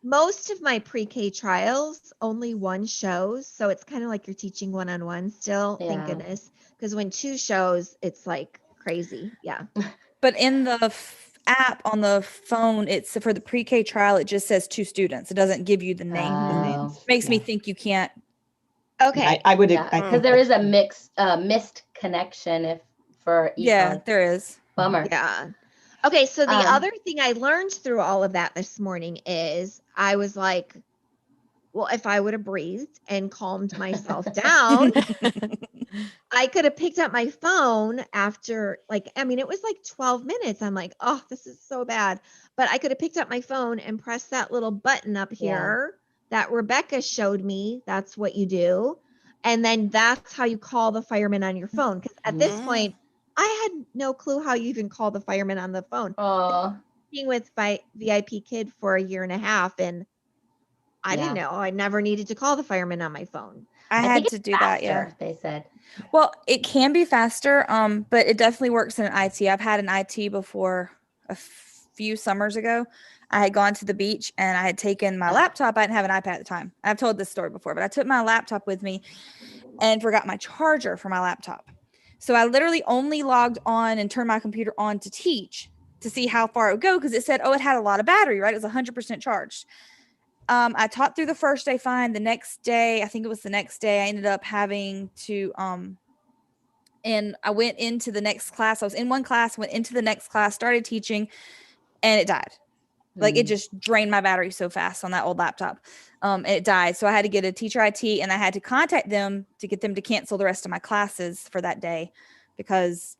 most of my pre-K trials, only one shows. So it's kind of like you're teaching one-on-one still. Thank Yeah. goodness. Because when two shows, it's like crazy. Yeah. But in the app on the phone, it's for the pre-K trial. It just says 2 students. It doesn't give you the name. The Oh. names. Makes me Yeah. think you can't. Okay. I would. Yeah, I because think there is that's a missed connection if for Yeah, econ. there is. Bummer. Yeah. Okay. So the Um, other thing I learned through all of that this morning is I was like, well, if I would have breathed and calmed myself down, I could have picked up my phone after, like, I mean, it was like 12 minutes. I'm like, oh, this is so bad. But I could have picked up my phone and pressed that little button up Yeah. here that Rebecca showed me. That's what you do. And then that's how you call the fireman on your phone. Because at this Mm. point, I had no clue how you even call the fireman on the phone. Oh, Being with VIPKid for a year and a half, and I didn't know. I never needed to call the fireman on my phone. I I had think to it's do that. Yeah. faster, they said. Well, it can be faster, but it definitely works in an IT. I've had an IT before a few summers ago. I had gone to the beach and I had taken my laptop. I didn't have an iPad at the time. I've told this story before, but I took my laptop with me and forgot my charger for my laptop. So I literally only logged on and turned my computer on to teach to see how far it would go because it said, oh, it had a lot of battery, right? It was 100% charged. I taught through the first day fine. The next day, I think it was the next day, I ended up having to and I went into the next class. I was in one class, went into the next class, started teaching, and it died. Like it just drained my battery so fast on that old laptop. And it died. So I had to get a teacher IT and I had to contact them to get them to cancel the rest of my classes for that day because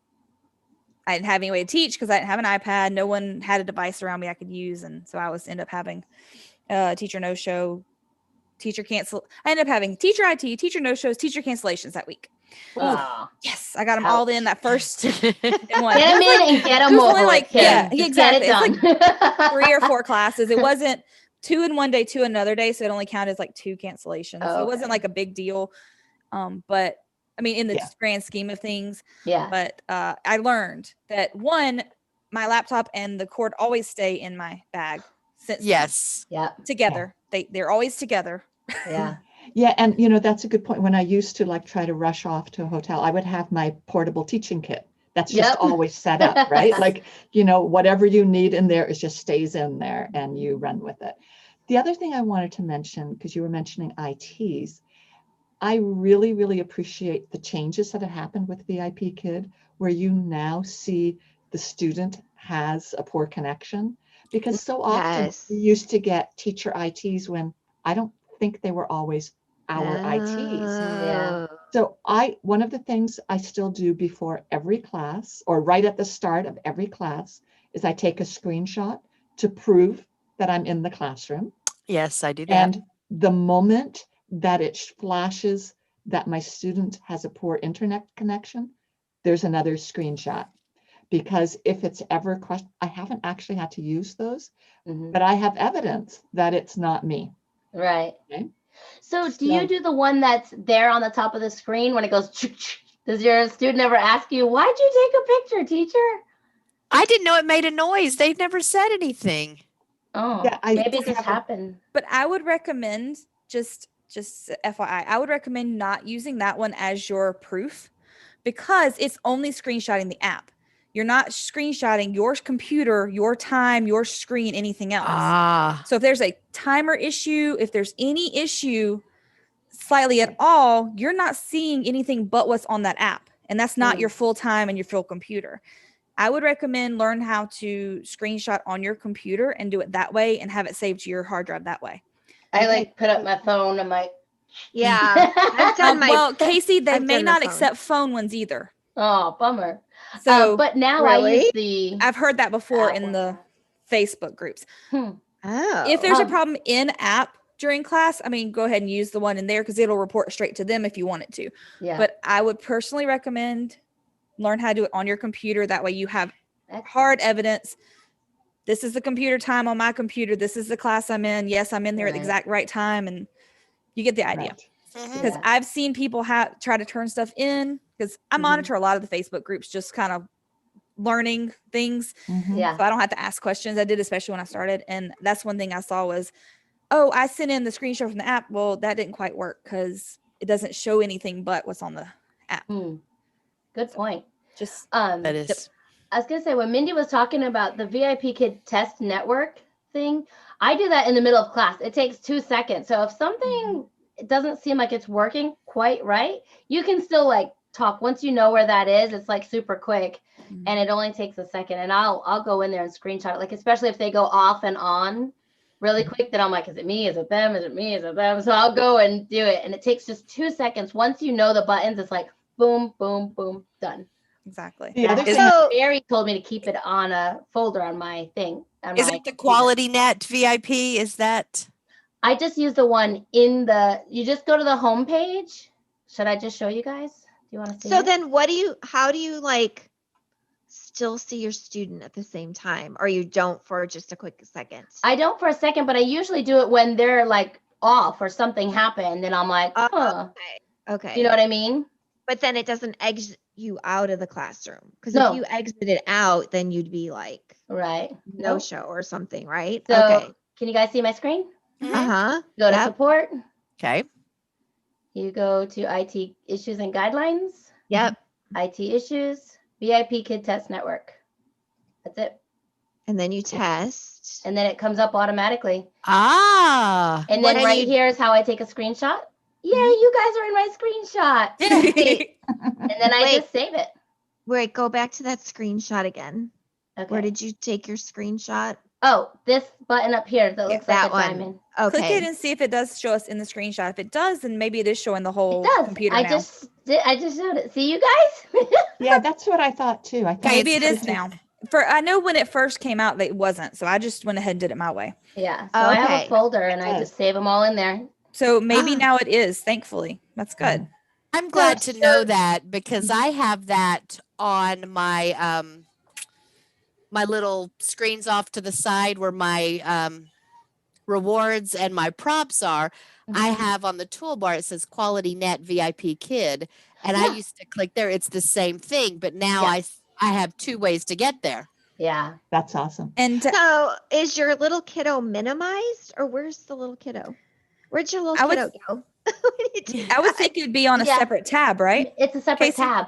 I didn't have any way to teach because I didn't have an iPad. No one had a device around me I could use. And so I was end up having teacher no show, teacher cancel. I ended up having teacher IT, teacher no shows, teacher cancellations that week. Oh. Yes, I got them all in that first one. Get them in and get them It was over only like, with, Kim. yeah, Just exactly. Get It's it done. 3 or 4 classes. It wasn't 2 in one day, 2 another day. So it only counted as like 2 cancellations. Oh, so it wasn't okay. like a big deal. But I mean, in the Yeah. grand scheme of things, Yeah. but I learned that one, my laptop and the cord always stay in my bag since Yes. Yeah. together. They're always together. Yeah. Yeah, and that's a good point. When I used to like try to rush off to a hotel, I would have my portable teaching kit. That's just Yep. always set up, right? Like, whatever you need in there, it just stays in there and you run with it. The other thing I wanted to mention, because you were mentioning ITs, I really, really appreciate the changes that have happened with VIPKid, where you now see the student has a poor connection. Because so often Yes. we used to get teacher ITs when I don't think they were always our ITs. Yeah. So one of the things I still do before every class or right at the start of every class is I take a screenshot to prove that I'm in the classroom. Yes, I do that. And the moment that it flashes that my student has a poor internet connection, there's another screenshot. Because if it's ever I haven't actually had to use those, Mhm. but I have evidence that it's not me. Right. Okay. So do you do the one that's there on the top of the screen when it goes, does your student ever ask you, why'd you take a picture, teacher? I didn't know it made a noise. They've never said anything. Oh, Yeah, maybe it just happened. But I would recommend just FYI, I would recommend not using that one as your proof because it's only screenshotting the app. You're not screenshotting your computer, your time, your screen, anything else. Ah. So if there's a timer issue, if there's any issue slightly at all, you're not seeing anything but what's on that app. And that's not your full time and your full computer. I would recommend learn how to screenshot on your computer and do it that way and have it saved to your hard drive that way. I like put up my phone and my. Yeah. I've done Well, Casey, they I've may done the not phone. accept phone ones either. Oh, bummer. So but now Really? I use the. I've heard that before app in one. the Facebook groups. Oh. If there's a Um, problem in app during class, I mean, go ahead and use the one in there because it'll report straight to them if you want it to. Yeah. But I would personally recommend learn how to do it on your computer. That way you have Excellent. hard evidence this is the computer time on my computer. This is the class I'm in. Yes, I'm in there at the Right. exact right time. And you get the idea. Right. Mhm. Because Yeah. I've seen people try to turn stuff in, because I Mhm. monitor a lot of the Facebook groups, just kind of learning things. Mhm. Yeah. So I don't have to ask questions. I did, especially when I started. And that's one thing I saw was, oh, I sent in the screenshot from the app. Well, that didn't quite work because it doesn't show anything but what's on the app. Good point. Just That is. I was gonna say, when Mindy was talking about the VIPKid test network thing, I do that in the middle of class. It takes 2 seconds. So if something it doesn't seem like it's working quite right, you can still like talk. Once you know where that is, it's like super quick, and it only takes a second. And I'll go in there and screenshot it. Like, especially if they go off and on really quick, then I'm like, is it me? Is it them? Is it me? Is it them? So I'll go and do it. And it takes just 2 seconds. Once you know the buttons, it's like boom, boom, boom, done. exactly. The other That's thing, So Mary told me to keep it on a folder on my thing. On Is my it the computer. Quality Net VIP? Is that? I just use the one in the. You just go to the home page. Should I just show you guys? Do you want to see? so it? then how do you like still see your student at the same time, or you don't for just a quick second? I don't for a second, but I usually do it when they're like off or something happened, and I'm like, huh. Okay. You know what I mean? But then it doesn't exit you out of the classroom, because No. if you exited out, then you'd be like Right. no Nope. show or something, right? So Okay. can you guys see my screen? Mhm. Uh-huh. Go to Yep. support. Okay. You go to IT issues and guidelines. Yep. IT issues. VIPKid test network. That's it. And then you test. And then it comes up automatically. Ah. And What then do right you- here is how I take a screenshot. Yay, you guys are in my screenshot. And then I Wait. just save it. Wait, go back to that screenshot again. Okay. Where did you take your screenshot? Oh, this button up here that looks that like a one. diamond. Okay. Click it and see if it does show us in the screenshot. If it does, then maybe it is showing the whole It does. computer I now. just showed it. See you guys? yeah, that's what I thought too. I thought Maybe it it's is just- now. I know when it first came out that it wasn't, so I just went ahead and did it my way. Yeah. So I have Okay. a folder and I does. just save them all in there. So maybe Ah. now it is, thankfully. That's good. I'm glad to know so- that because I have that on my my little screens off to the side where my rewards and my prompts are. I have on the toolbar it says Quality Net VIP Kid, and I Yeah. used to click there. It's the same thing, but now Yeah. I have 2 ways to get there. Yeah. That's awesome. And So is your little kiddo minimized, or where's the little kiddo? Where'd your little I would- kiddo go? What did you do? I would think it would be on a Yeah. separate tab, right? It's a separate Casey? tab.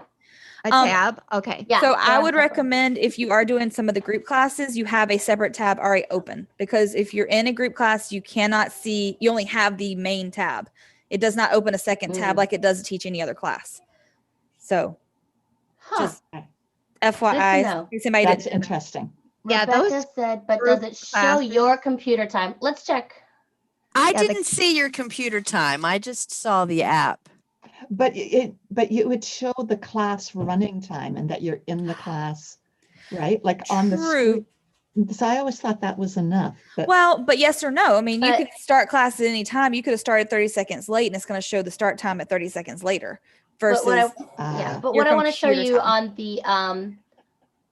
A um, tab? Okay. Yeah. So they're I on would separate. recommend, if you are doing some of the group classes, you have a separate tab already open, because if you're in a group class, you cannot see, you only have the main tab. It does not open a second tab Mm. like it does to teach any other class. So Huh. just FYI, know. if somebody That's didn't know. interesting. Yeah, Rebecca those said, but group does it show classes- your computer time? Let's check. I Yeah, the- didn't see your computer time. I just saw the app. But you would show the class running time and that you're in the class, right? Like on the True. screen. So I always thought that was enough. But Well, but yes or no. I mean, you But- could start class at any time. You could have started 30 seconds late, and it's going to show the start time at 30 seconds later versus. But what ah, but your what I want to show computer you time.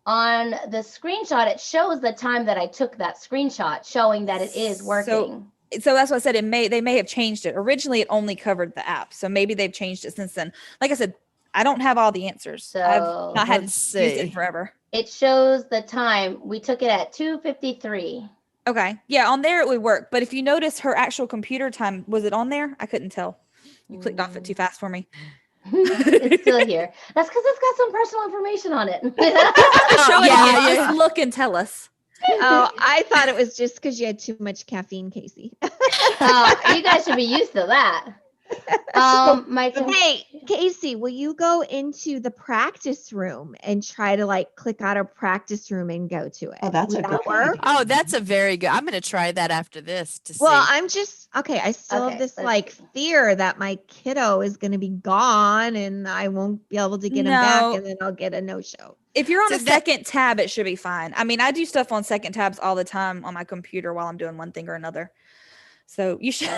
on the screenshot, it shows the time that I took that screenshot, showing that it is working. So that's what I said. They may have changed it. Originally, it only covered the app. So maybe they've changed it since then. Like I said, I don't have all the answers. So I've not had let's used it see. in forever. It shows the time. We took it at 2:53. Okay. Yeah, on there it would work. But if you notice her actual computer time, was it on there? I couldn't tell. You clicked off it too fast for me. It's still here. That's because it's got some personal information on it. Show it yeah, again. yeah. Just look and tell us. Oh, I thought it was just because you had too much caffeine, Casey. You guys should be used to that. Hey, Casey, will you go into the practice room and try to like click out a practice room and go to it? oh, that's Would a that good work? idea. Oh, that's a very good. I'm going to try that after this to see. Well, I'm just okay. I still Okay, have this let's like see. fear that my kiddo is going to be gone and I won't be able to get him back, No. and then I'll get a no show. If you're on So a that- second tab, it should be fine. I mean, I do stuff on second tabs all the time on my computer while I'm doing one thing or another. So you should.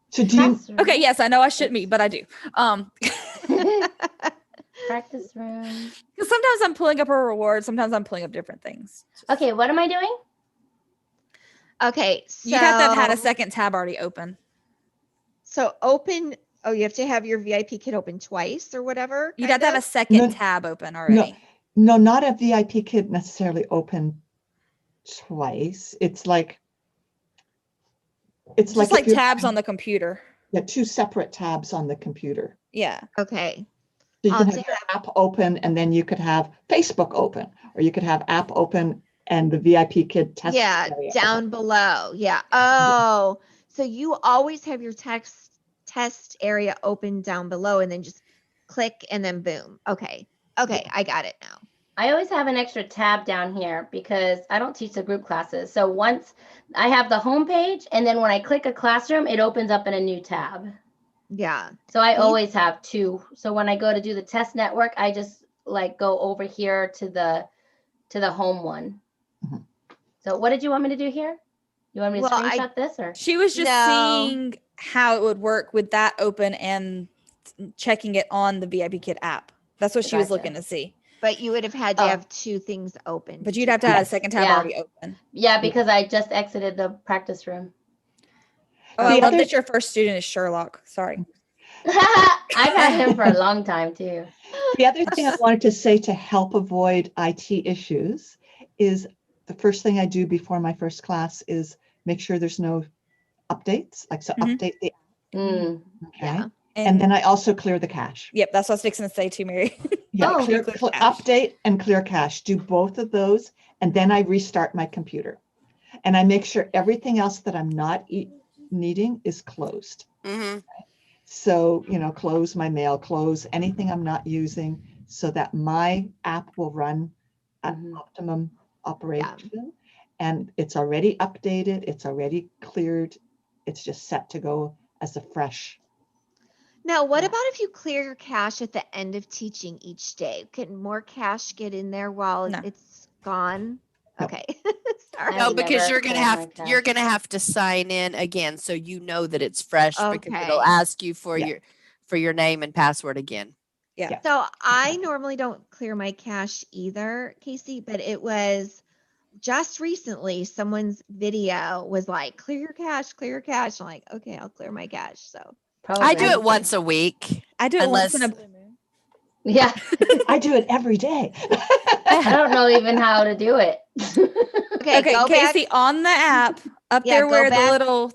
So do you, Okay, yes, I know I shouldn't be, but I do. Practice room. Because sometimes I'm pulling up a reward, sometimes I'm pulling up different things. Okay, what am I doing? Okay. So You'd have to have had a second tab already open. So open. Oh, you have to have your VIPKid open twice or whatever. You'd have to have a kind second No, tab open already. No, not a VIPKid necessarily open twice. It's like Just like if you're tabs on the computer. two separate tabs on the computer. Yeah. of. Okay. So you I'll can have have to your app open, and then you could have Facebook open, or you could have app open and the VIPKid test Yeah, area down open. below. Yeah. Oh, so you always have your test area open down below and then just click and then boom. Okay. Okay, I got it now. I always have an extra tab down here because I don't teach the group classes. So once I have the home page, and then when I click a classroom, it opens up in a new tab. Yeah. So I These- always have two. So when I go to do the test network, I just like go over here to the home one. Mhm. So what did you want me to do here? You want me to Well, I- screenshot this or? She was just No. seeing how it would work with that open and checking it on the VIPKid app. That's what she was Gotcha. looking to see. But you would have had to Oh. have two things open. But to you'd do have to that. have a second tab Yeah. already open. Yeah, because I just exited the practice room. Oh, I The love other- that your first student is Sherlock. Sorry. I've had him for a long time too. The other thing I wanted to say to help avoid IT issues is the first thing I do before my first class is make sure there's no updates, Mhm. update the Mm. okay. Yeah. And then I also clear the cache. Yep, that's what I was fixing to say too, Mary. Yeah, Oh. clear, Clear cl- cache. update and clear cache. Do both of those, and then I restart my computer. And I make sure everything else that I'm not needing is closed. Mm-hmm. So, close my mail, close anything I'm not using so that my app will run at Mhm. optimum operation. And it's already updated, it's already cleared. It's just set to go as a fresh. Now, what Yeah. about if you clear your cache at the end of teaching each day? Can more cache get in there while No. it's gone? No. Okay. I Sorry. No, would because never you're gonna clear my have cache. you're gonna have to sign in again, so you know that it's fresh because it'll Okay. ask you for Yeah. your name and password again. Yeah. So I normally don't clear my cache either, Casey, but it was just recently someone's video was like, clear your cache, clear your cache. I'm like, okay, I'll clear my cache. So I do Probably. it once a week. I do it once in a Unless- blue moon. Yeah. I do it every day. I don't know even how to do it. okay, Okay, go back, Casey, on the app, up Yeah, there go where back- the little go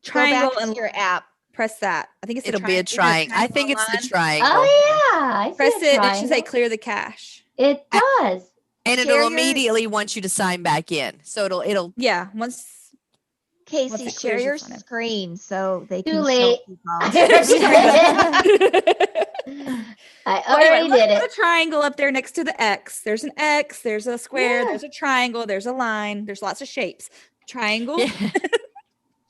triangle back to and your app. press that. I think it's the It'll be a triangle. triangle. I think it's the line. triangle. Oh yeah, I see Press a it. It should say triangle. clear the cache. It does. And Share it'll your- immediately want you to sign back in. So it'll Yeah, once. Casey, it share clears, your you'll sign in. screen so they Too can late. show people. I Well, anyway, already look did at the it. triangle up there next to the X. There's an X, there's a square, Yeah. there's a triangle, there's a line, there's lots of shapes. Triangle. Yeah.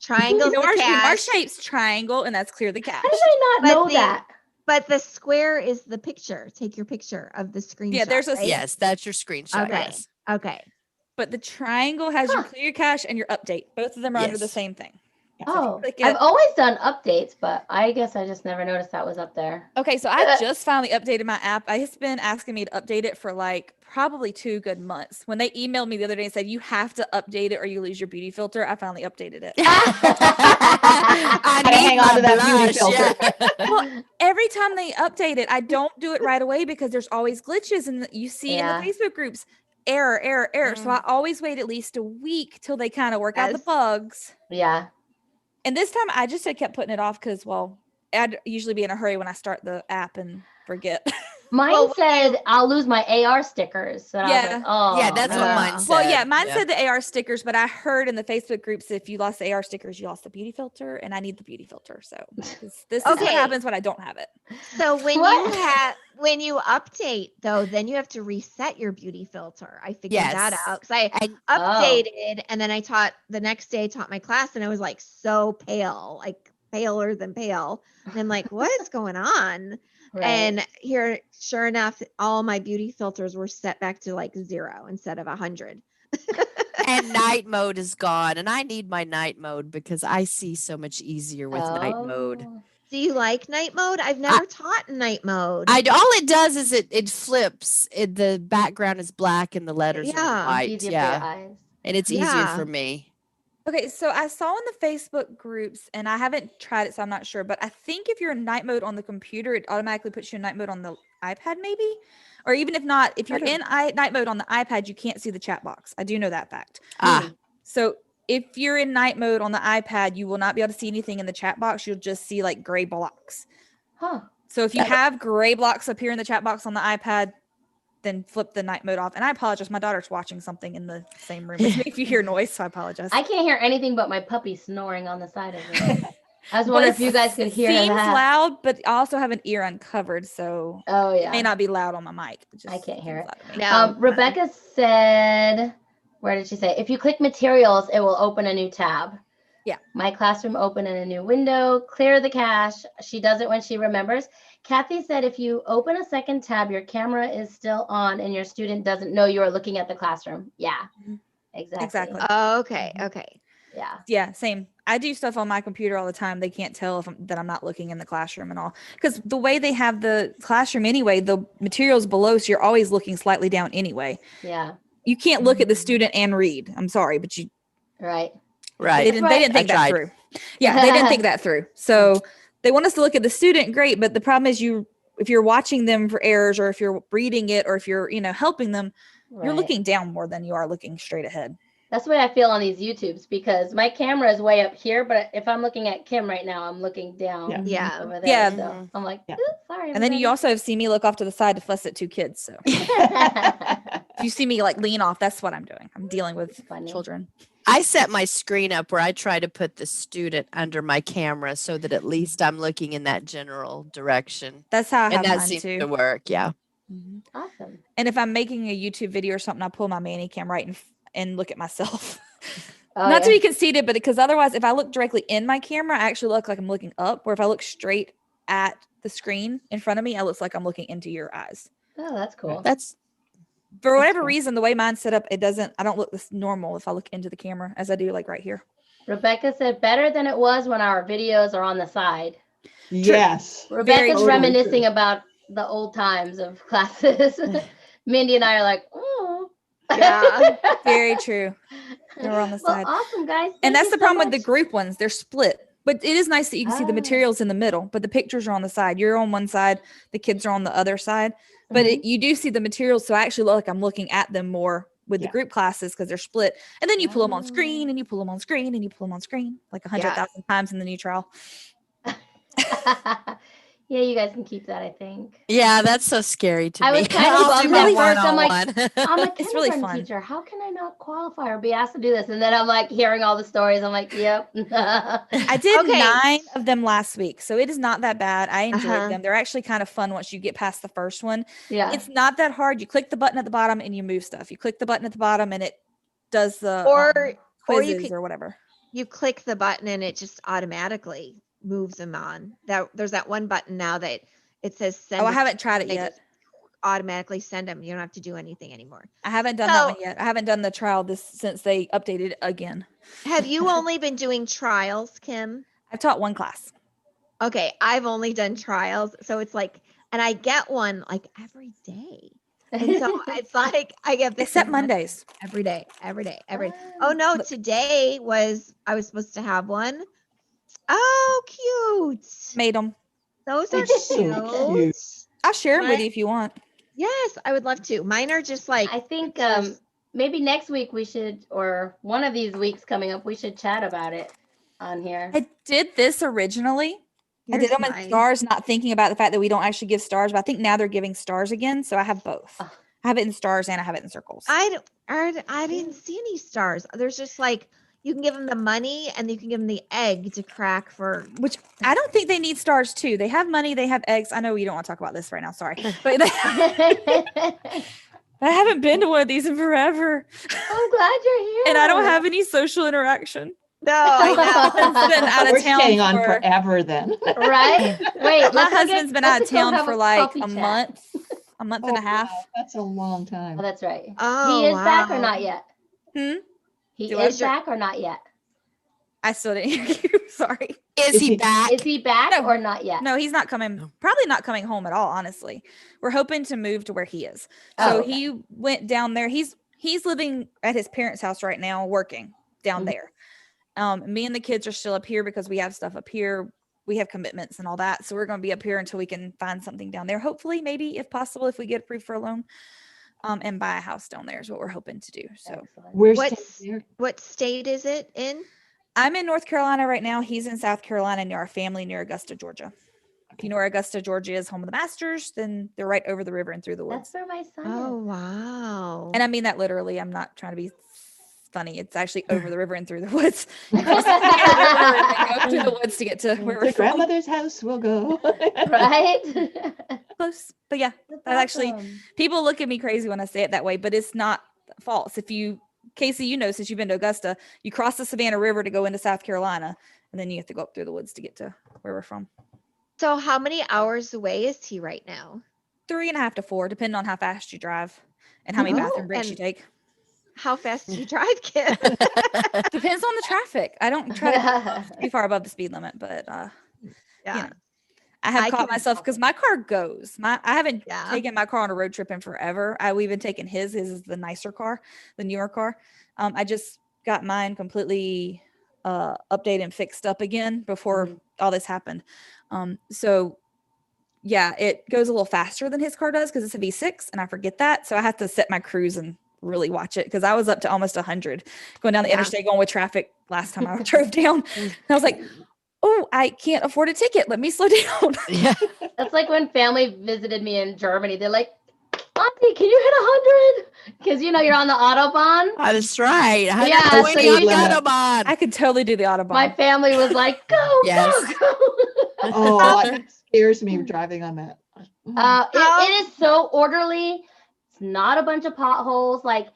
Triangle's You know, the our cache, shapes, triangle, and that's clear the cache. How did I not But know the- that? but the square is the picture. Take your picture of the screenshot. there's a- right? Yes, that's your screenshot. Okay. Yes. Okay. But the triangle has your Huh. clear cache and your update. Both of them are under the Yes. same thing. Yeah. So if you Oh, click I've it- always done updates, but I guess I just never noticed that was up there. Okay, so I just finally updated my app. It's been asking me to update it for like probably 2 good months. When they emailed me the other day and said you have to update it or you lose your beauty filter, I finally updated it. I Gotta hang on my to that beauty blush, filter. yeah. Well, every time they update it, I don't do it right away because there's always glitches and you see Yeah. in the Facebook groups error, error, error. So I always wait at least a week till they kind of work out the Yes. bugs. Yeah. And this time I just had kept putting it off because, well, I'd usually be in a hurry when I start the app and forget. Mine Well, said I'll lose my AR stickers. So I was Yeah. like, oh. Yeah, that's what no. mine said. Well, yeah, mine Yeah. said the AR stickers, but I heard in the Facebook groups if you lost the AR stickers, you lost the beauty filter, and I need the beauty filter. So this is what Okay. happens when I don't have it. So when What? when you update though, then you have to reset your beauty filter. I figured that Yes. out because I And updated and then I taught the next day I taught my class and I was like so pale, like paler than pale. And I'm like, what's going on? Right. And here, sure enough, all my beauty filters were set back to like 0 instead of 100. and night mode is gone. And I need my night mode because I see so much easier with night mode. Oh. Do you like night mode? I've never taught night mode. All it does is it flips. The background is black and the letters Yeah. are white. Easier for Yeah. your eyes. And it's easier Yeah. for me. Okay, so I saw in the Facebook groups, and I haven't tried it, so I'm not sure. But I think if you're in night mode on the computer, it automatically puts you in night mode on the iPad, maybe, or even if not, if you're in night mode on the iPad, you can't see the chat box. I do know that fact. Ah, So if you're in night mode on the iPad, you will not be able to see anything in the chat box. You'll just see like gray blocks. Huh. So if you have gray blocks appear in the chat box on the iPad, then flip the night mode off. And I apologize. My daughter's watching something in the same room with me. If you hear noise, so I apologize. I can't hear anything but my puppy snoring on the side of me. I was But wondering it if you guys could hear seems that. loud, but I also have an ear uncovered, so Oh it may yeah. not be loud on my mic. It I can't hear seems it. loud to me. No. Rebecca said, where did she say? If you click materials, it will open a new tab. Yeah. My classroom open in a new window, clear the cache. She does it when she remembers. Kathy said, if you open a second tab, your camera is still on and your student doesn't know you are looking at the classroom. Yeah, Mhm. exactly. Exactly. Okay. Mhm. Okay. Yeah. Yeah, same. I do stuff on my computer all the time. They can't tell that I'm not looking in the classroom and all. Because the way they have the classroom anyway, the material's below, so you're always looking slightly down anyway. Yeah. You can't look at the student and read. I'm sorry, but you Right. right. they didn't think I that tried. through. Yeah, they didn't think that through. So they want us to look at the student, great, but the problem is if you're watching them for errors, or if you're reading it, or if you're, helping them, you're Right. looking down more than you are looking straight ahead. That's the way I feel on these YouTubes because my camera is way up here, but if I'm looking at Kim right now, I'm looking down Yeah. over there. Yeah. So I'm like, Yeah. oops, sorry. And then you also have seen me look off to the side to fuss at two kids. So if you see me like lean off, that's what I'm doing. I'm dealing with Funny. children. I set my screen up where I try to put the student under my camera so that at least I'm looking in that general direction. That's how I have And that mine seems too. to work. Yeah. Mhm. Awesome. And if I'm making a YouTube video or something, I pull my Manny cam right and look at myself. Oh, Not to yeah. be conceited, but because otherwise, if I look directly in my camera, I actually look like I'm looking up. Where if I look straight at the screen in front of me, it looks like I'm looking into your eyes. Oh, that's cool. That's For whatever cool. reason, the way mine's set up, I don't look this normal if I look into the camera as I do like right here. Rebecca said better than it was when our videos are on the side. Yes. Rebecca's true. reminiscing about the old times of classes. Mindy and I are like, oh. Yeah. Very true. They're on the Well, side. awesome, guys. And Thank that's you the so problem with the much. group ones. They're split. But it is nice that you can see the Ah. materials in the middle, but the pictures are on the side. You're on one side, the kids are on the other side. But Mhm. you do see the materials, so I actually look like I'm looking at them more with the Yeah. group classes because they're split. And then you pull them on Ah. screen, and you pull them on screen, and you pull them on screen like 100,000 times in the new trial. Yeah, you guys can keep that, I think. yeah, that's so scary to I me. was kind of I'll bummed do my at first. I'm like, one-on-one. I'm a It's really kindergarten fun. teacher. How can I not qualify or be asked to do this? And then I'm like hearing all the stories. I'm like, yep. I did Okay. 9 of them last week, so it is not that bad. I enjoyed Uh-huh. them. They're actually kind of fun once you get past the first one. Yeah. It's not that hard. You click the button at the bottom and you move stuff. You click the button at the bottom and it does the Or you quizzes could- or whatever. You click the button and it just automatically moves them on. There's that one button now that it says send. Oh, I a haven't tried it they yet. just automatically send them. You don't have to do anything anymore. I haven't done that one So- yet. I haven't done the trial since they updated it again. Have you only been doing trials, Kim? I've taught one class. Okay, I've only done trials, so it's like, and I get one like every day, and so it's like I get the Except same one Mondays. every day. Oh no, Look. today I was supposed to have one. Oh, cute! Made them. Those are It's so cute. cute. I'll share them with Right. you if you want. Yes, I would love to. Mine are just like I think pictures. maybe next week we should, or one of these weeks coming up, we should chat about it on here. I did this originally. I did Here's them in mine. stars, not thinking about the fact that we don't actually give stars, but I think now they're giving stars again. So I have both. Oh. I have it in stars and I have it in circles. I didn't see any stars. There's just like you can give them the money and you can give them the egg to crack for. Which I don't think they need stars too. They have money, they have eggs. I know you don't want to talk about this right now. Sorry. But I haven't been to one of these in forever. I'm glad you're here. And I don't have any social interaction. No, I know. It's been out We're of town staying on for- forever then. Right? Wait, My let's go husband's been out of let's go town have for a like coffee a chat. month and a half. Wow, that's a long time. Oh, that's right. Oh, He is back or wow. not yet? Hmm? He Do I- is back or not yet? I still didn't hear you. Sorry. Is Is he he- back? Is he back No. or not yet? No, he's not coming. Probably not coming home at all. Honestly, we're hoping to move to where he is. Oh, So okay. he went down there. He's living at his parents' house right now, working down Mhm. there. Me and the kids are still up here because we have stuff up here. We have commitments and all that. So we're going to be up here until we can find something down there. Hopefully, maybe if possible, if we get approved for a loan, and buy a house down there is what we're hoping to do. So Excellent. Where's What state is it in? I'm in North Carolina right now. He's in South Carolina near our family near Augusta, Georgia. If you know where Augusta, Georgia is, home of the Masters, then they're right over the river and through the woods. That's where my son Oh, is. wow. And I mean that literally. I'm not trying to be funny. It's actually over the river and through the woods. You cross the river and then go through the woods to get to where we're to from. grandmother's house we'll go. Right? Close. But yeah, That's that actually, awesome. people look at me crazy when I say it that way, but it's not false. If you, Casey, you know, since you've been to Augusta, you cross the Savannah River to go into South Carolina, and then you have to go up through the woods to get to where we're from. So how many hours away is he right now? 3.5 to 4, depending on how fast you drive and how many Oh, bathroom breaks you and- take. How fast do you drive, kid? Depends on the traffic. I don't try to go too far above the speed limit, but Yeah. you know, I have I caught can- myself because my car goes. I haven't Yeah. taken my car on a road trip in forever. We've been taking his. His is the nicer car, the newer car. I just got mine completely updated and fixed up again before all this happened. So yeah, it goes a little faster than his car does because it's a V6, and I forget that. So I have to set my cruise and really watch it because I was up to almost 100 going down the Yeah. interstate going with traffic last time I drove down. And I was like, oh, I can't afford a ticket. Let me slow down. Yeah. That's like when family visited me in Germany. They're like, Auntie, can you hit 100? Because you know you're on the Autobahn. That's right. Yeah, 120 so on you the can- Autobahn. I could totally do the Autobahn. My family was like, go, Yes. go, go. Oh, it scares me driving on that. It is so orderly. It's not a bunch of potholes. Like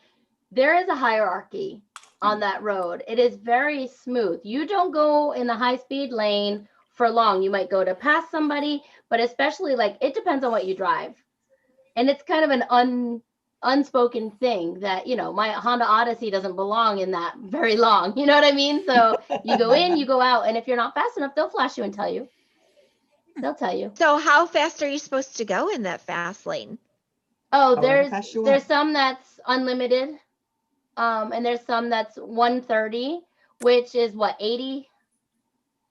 there is a hierarchy on that road. It is very smooth. You don't go in the high speed lane for long. You might go to pass somebody, but especially like it depends on what you drive. And it's kind of an unspoken thing that, you know, my Honda Odyssey doesn't belong in that very long. You know what I mean? So you go in, you go out, and if you're not fast enough, they'll flash you and tell you. They'll tell you. So how fast are you supposed to go in that fast lane? Oh, However fast you there's want. some that's unlimited, and there's some that's 130, which is what 80.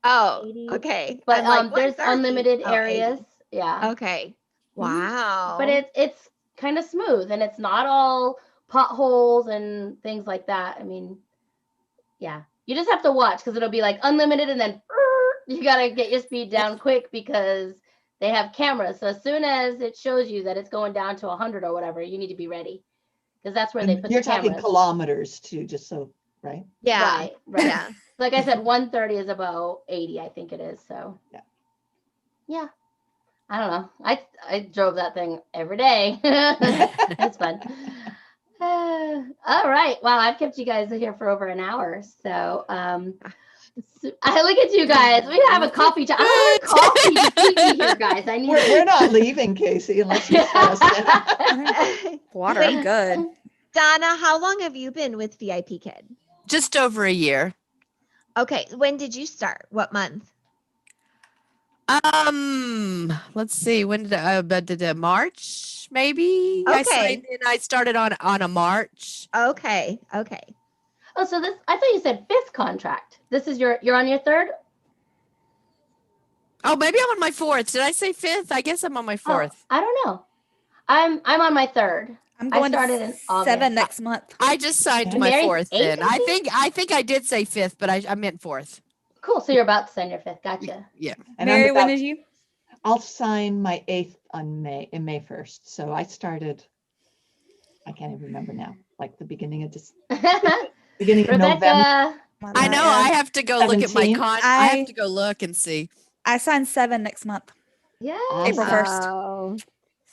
Oh, 80. okay. But I'm like, there's 130. unlimited Oh, 80. areas. Yeah. Okay. Wow. But it's kind of smooth and it's not all potholes and things like that. I mean, yeah, you just have to watch because it'll be like unlimited and then you got to get your speed down quick because they have cameras. So as soon as it shows you that it's going down to 100 or whatever, you need to be ready because that's where they And put you're the talking cameras. kilometers too, just so, right? yeah. Right. Yeah. Like I said, 130 is about 80, I think it is. So yeah. I don't know. I drove that thing every day. It's fun. All right. Wow, I've kept you guys here for over an hour. So I look at you guys. We have a coffee time. I don't have coffee to keep me here, guys. I need We're not leaving, Casey, unless you set us down. Water, Wait. I'm good. Donna, how long have you been with VIPKid? Just over a year. Okay. When did you start? What month? Let's see. When did March? Maybe. Okay. I started on a March. Okay. Okay. Oh, so this I thought you said 5th contract. This is you're on your 3rd? Oh, maybe I'm on my 4th. Did I say 5th? I guess I'm on my 4th. Oh, I don't know. I'm on my 3rd. I'm I going started to in August. 7 next month. I just signed And my Mary's 4th. 8th, Then I I think I did say 5th, but I meant 4th. Cool. So you're about to send your 5th. Gotcha. Yeah. And Mary, I'm when about, did you? I'll sign my 8th on May 1st. So I started, I can't even remember now, like the beginning of beginning of November. Rebecca. I know. I have to go look at my 17th? I have to go look and see. I signed 7 next month. Yeah. April Awesome. 1st. Oh.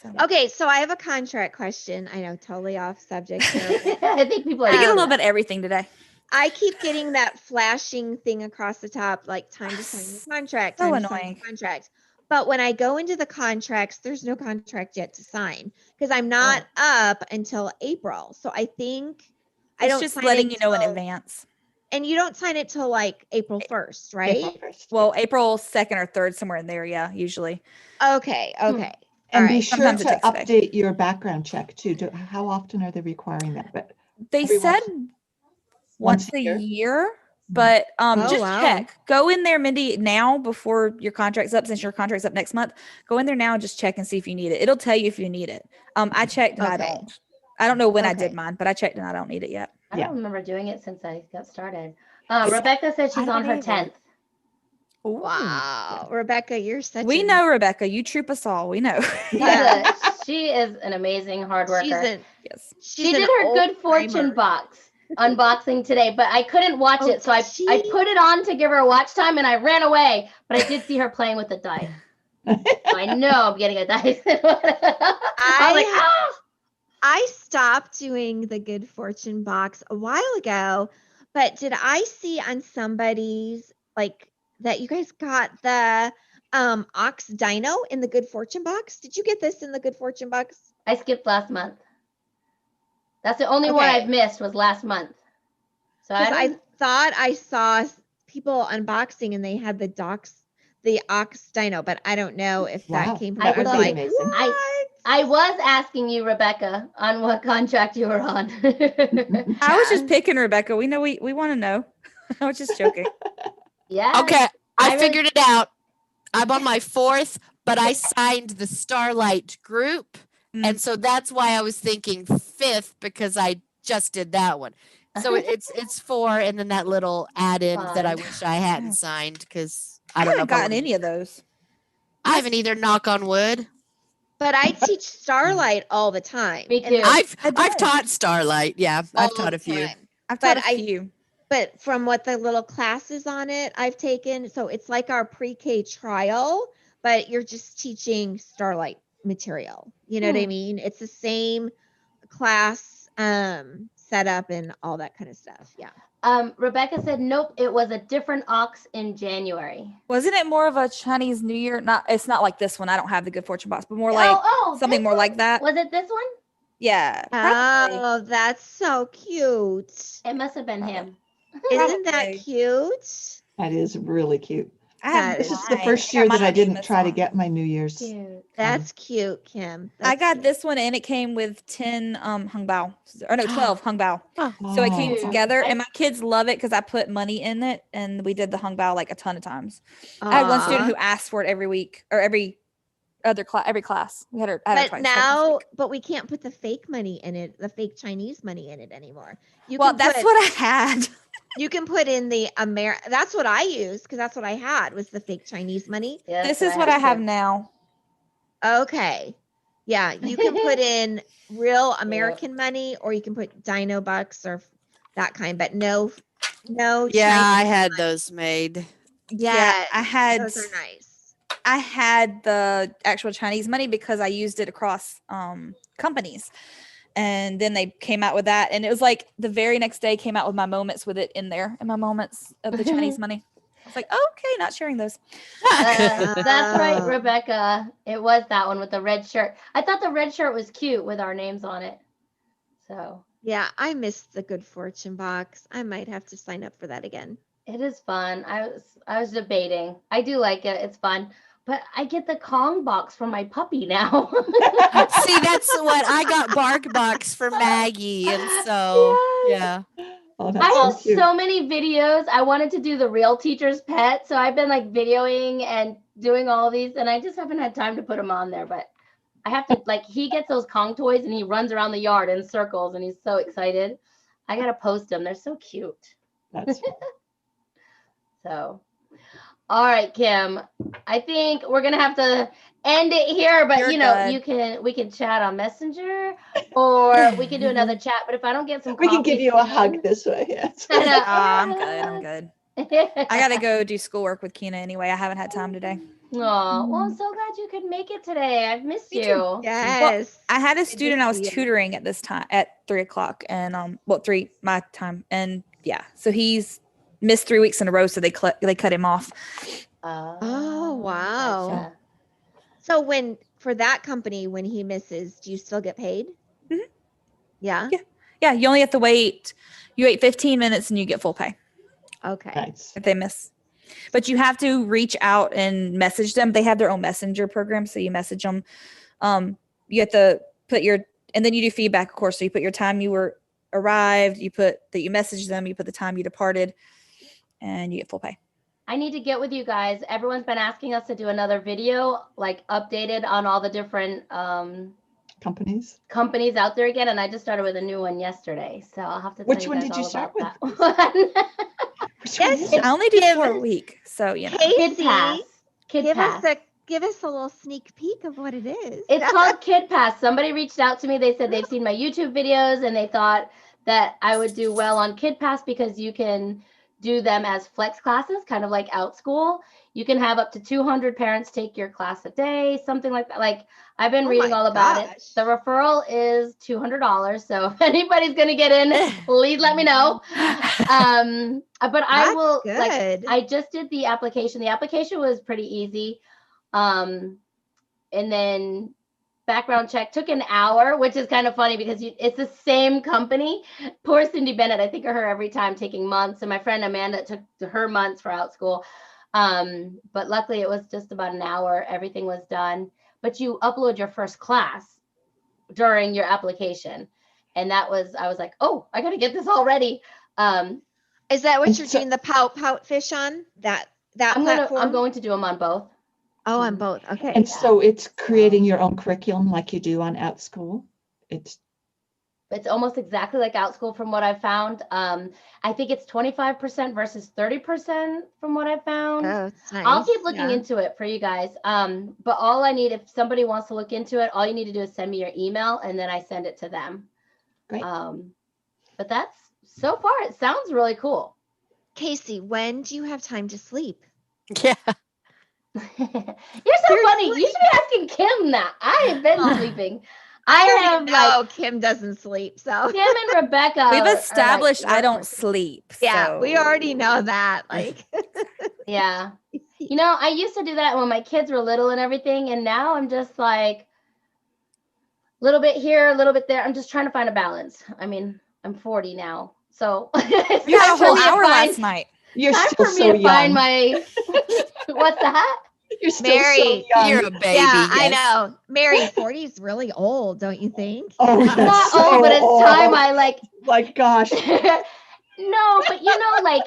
So Okay. So I have a contract question. I know, totally off subject here. I think people are I get a used little to bit of everything today. I keep getting that flashing thing across the top, like time to sign the contract. So time to sign the annoying. contract. But when I go into the contracts, there's no contract yet to sign because I'm not up until April. So I think I It's don't just sign letting it you know in till- advance. And you don't sign it till like April 1st, right? April 1st. Well, April 2nd or 3rd, somewhere in there. Yeah, usually. Okay. Okay. And All be right. sure Sometimes it to takes a day. update your background check too. How often are they requiring that? But They Every said once once a a year? year. But Oh, just wow. check. Go in there, Mindy, now before your contract's up, since your contract's up next month. Go in there now and just check and see if you need it. It'll tell you if you need it. I checked and I Okay. don't. I don't know when I did Okay. mine, but I checked and I don't need it yet. I Yeah. don't remember doing it since I got started. Yeah. Rebecca said she's I on don't her either. 10th. Ooh. Wow. Rebecca, you're such We a know, Rebecca. You troop us all. We know. Yeah. She is an amazing hard worker. Yes. She did her Good Fortune box unboxing today, but I couldn't watch Oh, it. So I did put it on to give her a watch time and I ran away. But I did see her playing with the dice. So I know I'm getting a dice. I was like, ah! I stopped doing the Good Fortune box a while ago, but did I see on somebody's like that you guys got the Ox Dino in the Good Fortune box? Did you get this in the Good Fortune box? I skipped last month. That's the only one Okay. I've missed was last month. So Because I don't- thought I saw people unboxing and they had the Ox Dino, but I don't know if Wow, that came from. that I was would be like, amazing. what? I was asking you, Rebecca, on what contract you were on. I was just picking Rebecca. We know we want to know. I was just joking. Yeah. Okay, I really- figured it out. I'm on my 4th, but I signed the Starlight group. And so that's why I was thinking 5th, because I just did that one. So it's 4 and then that little add-in that I Fun. wish I hadn't signed, because I I don't know haven't if I gotten wanna- any of those. I haven't either, knock on wood. But I teach Starlight all the time. Me and too. I've don't. taught Starlight. Yeah, I've all taught the a few. time. I've But taught a few. But from what the little classes on it I've taken, so it's like our pre-K trial, but you're just teaching Starlight material. You know what I mean? It's the same class setup and all that kind of stuff. Yeah. Rebecca said, nope, it was a different ox in January. Wasn't it more of a Chinese New Year? It's not like this one. I don't have the Good Fortune box, but more like something this more one? like that. Was it this one? Yeah. Probably. Oh, that's so cute. It must have been him. Isn't that Probably. cute? That is really cute. I have That This is is the mine. first I got year mine that I on didn't try to Amazon. get my New Year's. Cute. That's cute, Kim. I That's got cute. this one and it came with 10 hung bao. Or no, 12 hung bao. So it came Oh. together I- and my kids love it because I put money in it and we did the hung bao like a ton of times. I had one student Aw. who asked for it every week or every other class, every class. We had her, I had her But twice. had her twice a now, week. but we can't put the fake money in it, the fake Chinese money in it anymore. You Well, can that's put, what I had. you can put in the that's what I used because that's what I had was the fake Chinese money. Yeah, This that's is what I have too. now. Okay. Yeah, you can put in real American money or you can put Dino bucks or that kind, but no Yeah, Chinese. I had those made. Yeah, I had those are nice. I had the actual Chinese money because I used it across companies. And then they came out with that. And it was like the very next day came out with my moments with it in there and my moments of the Chinese money. I was like, okay, not sharing those. That's right, Oh. Rebecca. It was that one with the red shirt. I thought the red shirt was cute with our names on it. So Yeah, I missed the Good Fortune box. I might have to sign up for that again. it is fun. I was debating. I do like it. It's fun. But I get the Kong box for my puppy now. See, that's what I got. Bark box for Maggie, and so Yes. yeah. Oh, I that's have so cute. so many videos. I wanted to do the real teacher's pet, so I've been like videoing and doing all these, and I just haven't had time to put them on there. But I have to like he gets those Kong toys and he runs around the yard in circles, and he's so excited. I gotta post them. They're so cute. That's So, all right, Kim. I think we're gonna have to end it here, but You're you know, good. we can chat on Messenger or we can do another chat. But if I don't get some we can give coffee you a soon- hug this way. Yes. I know. I'm good. I'm good. I got to go do schoolwork with Kina anyway. I haven't had time today. Aw, well, I'm so glad you could make it today. I've missed Me too. you. Yes. I had a Good to student I was see ya. tutoring at this time at 3:00 and 3 my time. And yeah, so he's missed 3 weeks in a row. So they cut him off. Oh, wow. Gotcha. So for that company, when he misses, do you still get paid? Mhm. Yeah. Yeah. You only have to wait. You wait 15 minutes and you get full pay Okay. Nice. if they miss. But you have to reach out and message them. They have their own messenger program. So you message them. You have to put and then you do feedback, of course. So you put your time you arrived, you put that you messaged them, you put the time you departed. and you get full pay. I need to get with you guys. Everyone's been asking us to do another video, like updated on all the different companies out there again. And I just started with a new one yesterday. So I'll have to tell Which you one guys did you all start about with? that one. Yes, I only do 4 a week, so you know. Kid Pass. Kid give Pass. give us a little sneak peek of what it is. It's called Kid Pass. Somebody reached out to me. They said they've seen my YouTube videos and they thought that I would do well on Kid Pass because you can do them as flex classes, kind of like OutSchool. You can have up to 200 parents take your class a day, something like that. Like I've been reading all about it. The referral is $200. So if anybody's going to get in, please let me know. But I will, like, I just did the application. The application was pretty easy. And then background check took an hour, which is kind of funny because it's the same company. Poor Cindy Bennett, I think of her every time, taking months. And my friend Amanda, it took her months for OutSchool. But luckily it was just about an hour. Everything was done. But you upload your first class during your application. And I was like, oh, I got to get this all ready. Is that what you're doing the pout fish on? That platform? I'm going to do them on both. Oh, on both. Okay. And so it's creating your own curriculum like you do on OutSchool. It's almost exactly like OutSchool from what I've found. I think it's 25% versus 30% from what I've found. Oh, it's nice. I'll keep looking into it for you guys. But all I need, if somebody wants to look into it, all you need to do is send me your email and then I send it to them. great. But that's, so far, it sounds really cool. Casey, when do you have time to sleep? Yeah. You're so funny. You should be asking Kim that. I have been sleeping. Kim doesn't sleep. So Kim and Rebecca. We've established I don't work. sleep. Yeah, so. we already know that. Like, Yeah. You know, I used to do that when my kids were little and everything. And now I'm just like a little bit here, a little bit there. I'm just trying to find a balance. I mean, I'm 40 now. So You had a whole hour last night. You're time still for me so to young. find my what's that? You're still Mary, so young. You're a baby. yeah, I yes. know. Mary, 40 is really old, don't you think? Oh, Not that's so old, but it's time I like. My gosh. No, but you know, like,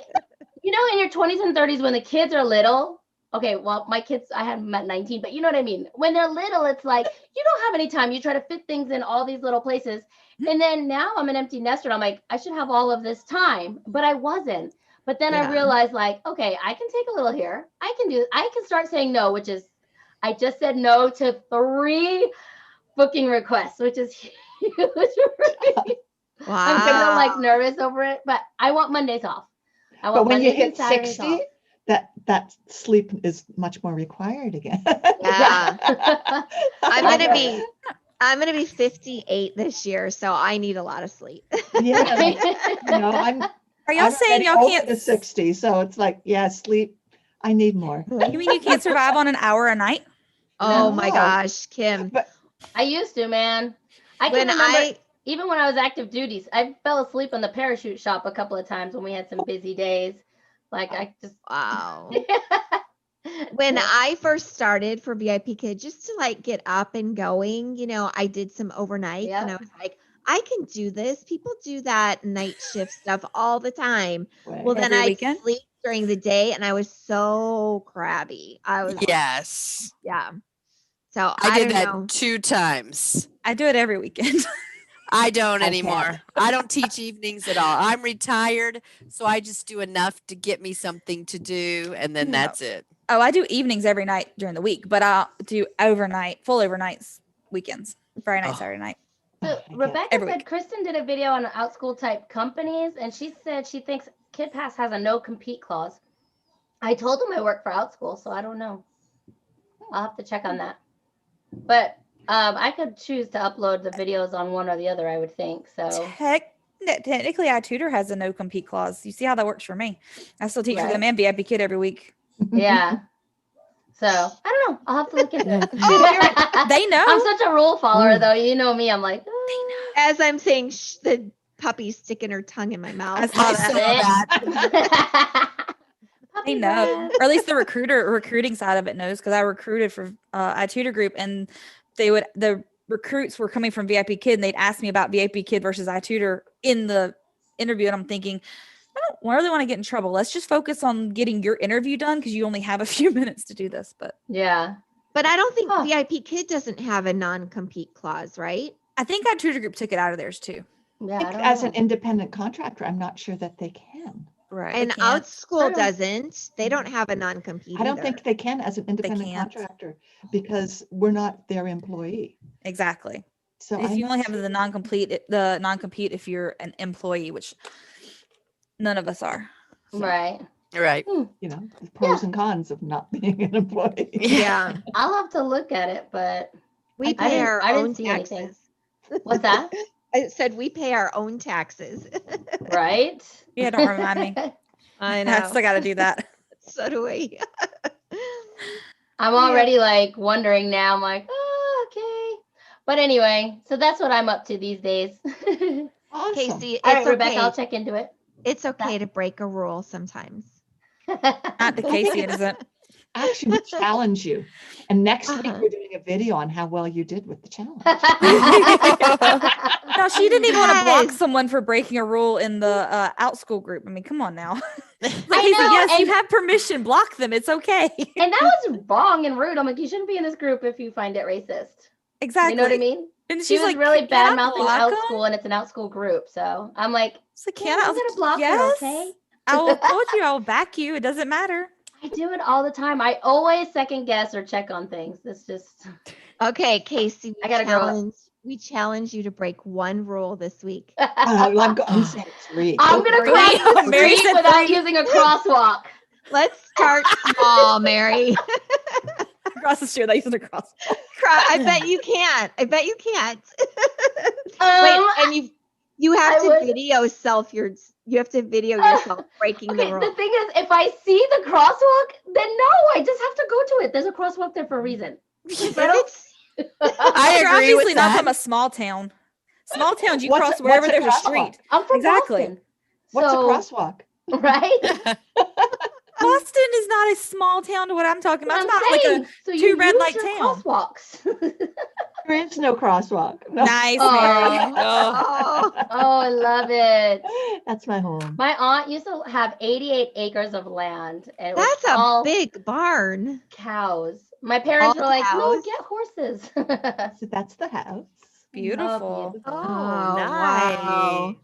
you know, in your 20s and 30s when the kids are little. Okay, well, my kids, I had them at 19, but you know what I mean? When they're little, it's like, you don't have any time. You try to fit things in all these little places. And then now I'm an empty nester. I'm like, I should have all of this time, but I wasn't. But then I realized, like, okay, I can take a little here. I can start saying no, which is, I just said no to 3 booking requests, which is huge. Wow. I'm kind of like nervous over it, but I want Mondays off. I want But when you Mondays and hit Saturdays 60, off. that sleep is much more required again. Yeah. Yeah. I'm gonna be 58 this year, so I need a lot of sleep. Yeah. You know, Are y'all saying y'all over can't? the 60, so it's like, yeah, sleep. I need more. You mean you can't survive on an hour a night? Oh my No. gosh, Kim. But I used to, man. I can remember, even when I was active duties, I fell asleep in the parachute shop a couple of times when we had some busy days. Like I just Wow. When I first started for VIPKid, just to like get up and going, you know, I did some overnights and I was like, I can do this. People do that night shift stuff all the time. Well, then Every I'd weekend? sleep during the day and I was so crabby. I was Yes. yeah. So I did don't that know. 2 times. I do it every weekend. I don't I anymore. can't. I don't teach evenings at all. I'm retired, so I just do enough to get me something to do, and then that's it. Oh, I do evenings every night during the week, but I'll do full overnights, weekends, Friday night, Oh. Saturday night. So I get Rebecca every said week. Kristen did a video on OutSchool type companies, and she said she thinks Kid Pass has a no compete clause. I told them I work for OutSchool, so I don't know. I'll have to check on that. But I could choose to upload the videos on one or the other, I would think. So Technically, iTutor has a no compete clause. You see how that works for me? I still teach for Right. them and VIPKid every week. yeah. So I don't know. I'll have to look into it. They know. I'm such a rule follower, though. You know me. I'm like, As I'm saying, the puppy's sticking her tongue in my mouth. I saw that. They Puppy know, breath. or at least the recruiting side of it knows, because I recruited for iTutor group, and the recruits were coming from VIPKid, and they'd ask me about VIPKid versus iTutor in the interview, and I'm thinking, I don't really want to get in trouble. Let's just focus on getting your interview done because you only have a few minutes to do this. But Yeah. But I don't think Huh. VIPKid doesn't have a non-compete clause, right? I think our tutor group took it out of theirs too. Yeah. I don't As an know. independent contractor, I'm not sure that they can. Right. And can't. OutSchool I don't- doesn't. They don't have a non-compete I don't either. think they can as an independent can't. contractor because we're not their employee. Exactly. So If I'm you only not have sure. the non-compete if you're an employee, which none of us are. So, Right. Right. you know, the pros and cons of not being an employee. Yeah. I'll have to look at it, but We I pay didn't- our I didn't own see anything. taxes. what's that? I said we pay our own taxes. Right? Yeah, don't remind me. I I still got to do that. So do we. I'm Yeah. already like wondering now. I'm like, oh, okay. But anyway, so that's what I'm up to these days. Awesome. Casey, All it's right, Rebecca, okay. I'll check into it. It's okay to break a rule sometimes. Not to Casey, it isn't. Actually, challenge you. And next week Uh-huh. we're doing a video on how well you did with the challenge. No, she didn't even want to block Yes. someone for breaking a rule in the OutSchool group. I mean, come on now. Like, I Casey, know, yes, you and- have permission. Block them. It's okay. And that was wrong and rude. I'm like, you shouldn't be in this group if you find it racist. Exactly. You know what I mean? And She she's was like, really "Can bad I mouthing block 'em?" OutSchool, and it's an OutSchool group. So I'm like, It's like, yeah, can I? I'm gonna block yes. her, okay? I will told you I will back you. It doesn't matter. I do it all the time. I always second guess or check on things. It's just Okay, Casey, I gotta grow up. we challenge you to break one rule this week. I'm saying 3. I'm gonna Three. cross the Mary street said without 3. using a crosswalk. Let's start small, Mary. Across the street, they used to cross. I bet you can't. I bet you can't. Wait, Um, and you have I to would- video yourself breaking Okay, the rule. the thing is, if I see the crosswalk, then no, I just have to go to it. There's a crosswalk there for a reason. If I don't- it's I You're agree with obviously not that. from a small town. Small towns, you What's cross a- wherever what's a there's a crosswalk? street. I'm from Exactly. Boston. What's so, a crosswalk? Right? Boston is not a small town to what I'm talking about. I'm It's not like saying, so you two red use light your town. crosswalks. There is no crosswalk. a No. nice Aw. Mary. oh, Oh, I love it. That's my home. My aunt used to have 88 acres of land, and it was that's a all big barn. cows. My parents All were like, "No, cows? get horses." So that's the house. Beautiful. beautiful. Oh, wow. nice.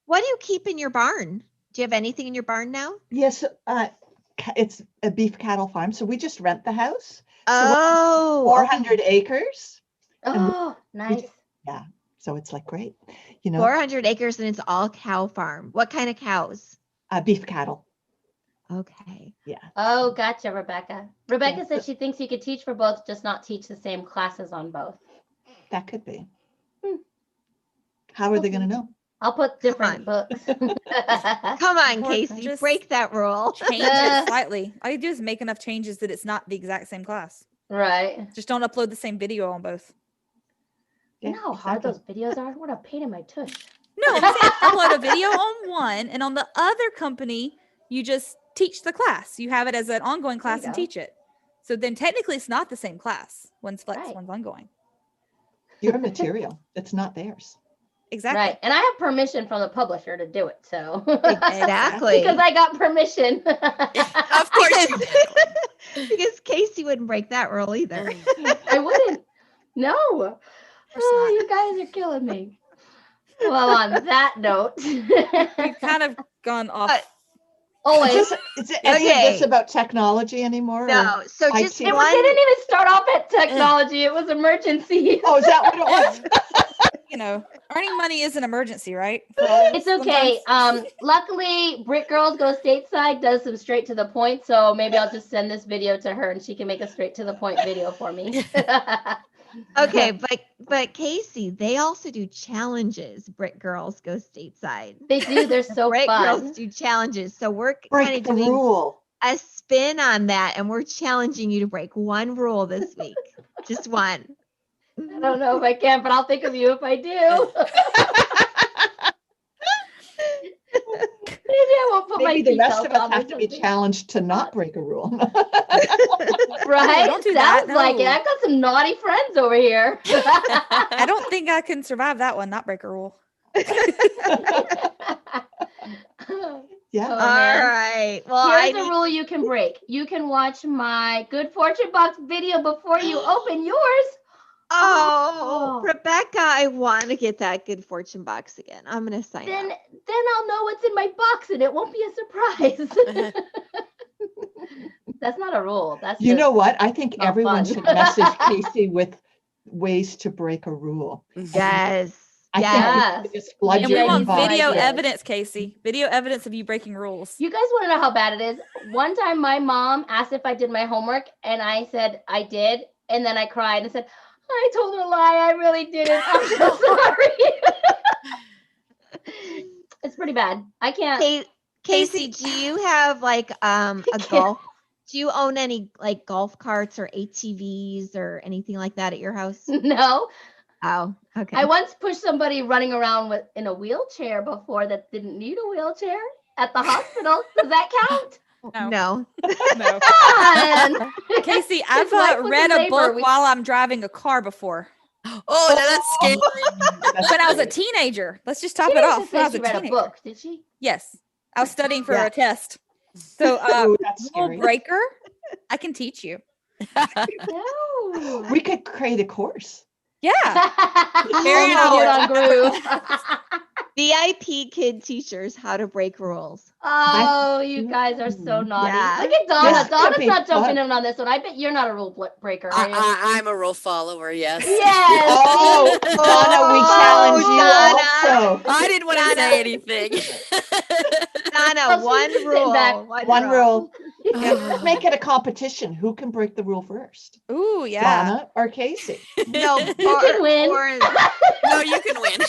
What do you keep in your barn? Do you have anything in your barn now? Yes, it's a beef cattle farm. So we just rent the house. Oh, 400 acres. Oh, nice. So it's like great. You know, 400 acres and it's all cow farm. What kind of cows? beef cattle. Okay. Yeah. Oh, gotcha, Rebecca. Rebecca Yeah, said she thinks you could teach for both, just not teach the same classes on both. That could be. Hmm. How are they going to know? I'll put different books. Come on, Or Casey, just- break that rule. Change it slightly. All you do is make enough changes that it's not the exact same class. Right. Just don't upload the same video on both. You know how hard those videos are? What a pain in my tush. No, I'm saying upload a video on one, and on the other company, you just teach the class. You have it as an ongoing class you and go. teach it. So then technically it's not the same class. One's flex, Right. one's ongoing. Your material. It's not theirs. Exactly. Right. And I have permission from the publisher to do it. So Exactly. because I got permission. Of course you did. Because Casey wouldn't break that rule either. I wouldn't. No. course Oh, not. you guys are killing me. Well, on that note, We've kind of gone off. always. Is this about technology anymore? or- No, so I just see. It one. didn't even start off at technology. It was emergency. Oh, is that what it was? You know, earning money is an emergency, right? It's okay. Luckily, Brick Girls Go Stateside does some straight to the point. So maybe I'll just send this video to her and she can make a straight to the point video for me. Okay, but Casey, they also do challenges. Brick Girls Go Stateside. They do. They're so Brick fun. Girls do challenges. So we're kind Break of the doing rule. a spin on that, and we're challenging you to break one rule this week. Just one. I don't know if I can, but I'll think of you if I do. Maybe I won't put my Maybe the rest details of us on or have to be something. challenged to not break a rule. Right? Don't do that, Sounds like it. no. I've got some naughty friends over here. I don't think I can survive that one, not break a rule. Yeah. Oh, All man. right. Well, I Here's a need rule you can break. You can watch my Good Fortune Box video before you open yours. Oh, Oh. Rebecca, I want to get that Good Fortune box again. I'm gonna sign Then up. I'll know what's in my box and it won't be a surprise. That's not a rule. That's You know just what? I think not everyone fun. should message Casey with ways to break a rule. Yes. I think Yes. you should just flood And You we your guys want need some inbox. video ideas. evidence, Casey. Video evidence of you breaking rules. You guys want to know how bad it is? One time my mom asked if I did my homework and I said I did. And then I cried and said, I told her a lie. I really didn't. I'm so sorry. It's pretty bad. I can't. Hey, Casey, do you have like a golf? Do you own any like golf carts or ATVs or anything like that at your house? No. Oh, okay. I once pushed somebody running around in a wheelchair before that didn't need a wheelchair at the hospital. Does that count? No. No. Come on. Casey, His I've wife was read in a book labor. while I'm driving a car before. Oh, now that's scary. That's When I was a great. teenager. Let's just top She it didn't off. just When I say was she a read a teenager. book, did she? Yes. I was studying for Yeah. a test. So Ooh, that's rule scary. breaker, I can teach you. No. We could create a course. Yeah. Very Very on knowledgeable. groove. VIPKid teachers, how to break rules. Oh, you guys are so naughty. Yeah. Look at Donna. This could Donna's be not jumping fun. in on this one. I bet you're not a rule breaker, are you? I'm a rule follower, yes. Yes. Oh, Donna, we challenge you Donna. also. I didn't want to Donna. say anything. Donna, Oh, she's one sitting rule. back. One rule. Oh. Let's make it a competition. Who can break the rule first? Ooh, yeah. Donna or Casey? No, You can win. No, you can win.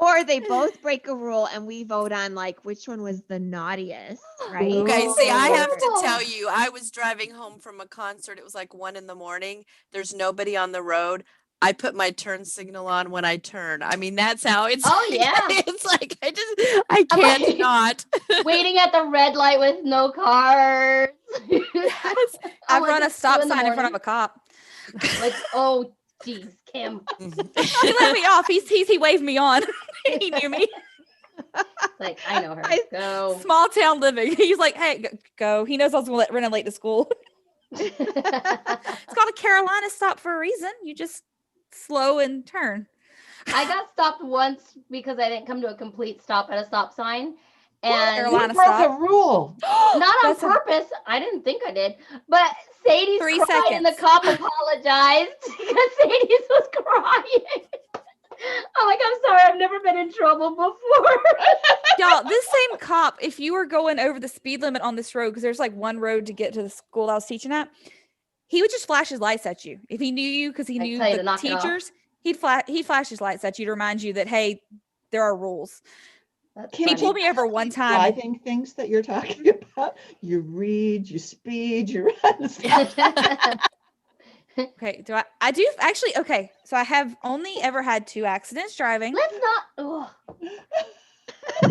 Or they both break a rule and we vote on like which one was the naughtiest, right? Okay, see, I have to Ooh. tell you, I was driving home from a concert. It was like 1 a.m. There's nobody on the road. I put my turn signal on when I turn. I mean, that's how it's. Oh, yeah. It's like I I'm can't like- not. Waiting at the red light with no cars. I've run a stop sign in front of a cop. Like, oh, geez, Kim. He let me off. He waved me on. He knew me. Like, I know her. Go. Small town living. He's like, hey, go. He knows I was running late to school. It's called a Carolina stop for a reason. You just slow and turn. I got stopped once because I didn't come to a complete stop at a stop sign. And Carolina You broke stop. a rule. not on That's a- purpose. I didn't think I did. But Sadie's 3 cried and the seconds. cop apologized because Sadie's was crying. I'm like, I'm sorry, I've never been in trouble before. Y'all, this same cop, if you were going over the speed limit on this road, because there's like one road to get to the school I was teaching at, he would just flash his lights at you. If he knew you, because he Like, knew tell you the to knock it off. teachers, he'd flash his lights at you to remind you that, hey, there are rules. That's Can He funny. pulled me over one time. Driving things that you're talking about. You read, you speed, you run. Stuff. Okay, I do actually, okay, so I have only ever had 2 accidents driving Let's not. Ugh.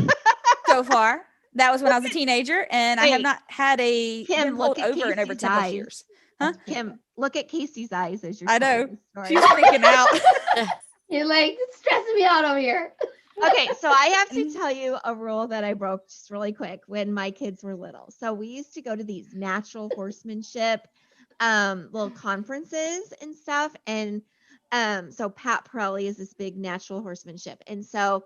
so far. That was when I was a teenager, and I have Wait, not had a Kim, been pulled look at over in over Casey's 10 plus eyes. years. Huh? Kim, look at Casey's eyes as you're I telling know. the story. She's freaking out. You're like stressing me out over here. Okay, so I have to tell you a rule that I broke just really quick when my kids were little. So we used to go to these natural horsemanship little conferences and stuff. And so Pat Pirelli is this big natural horsemanship. And so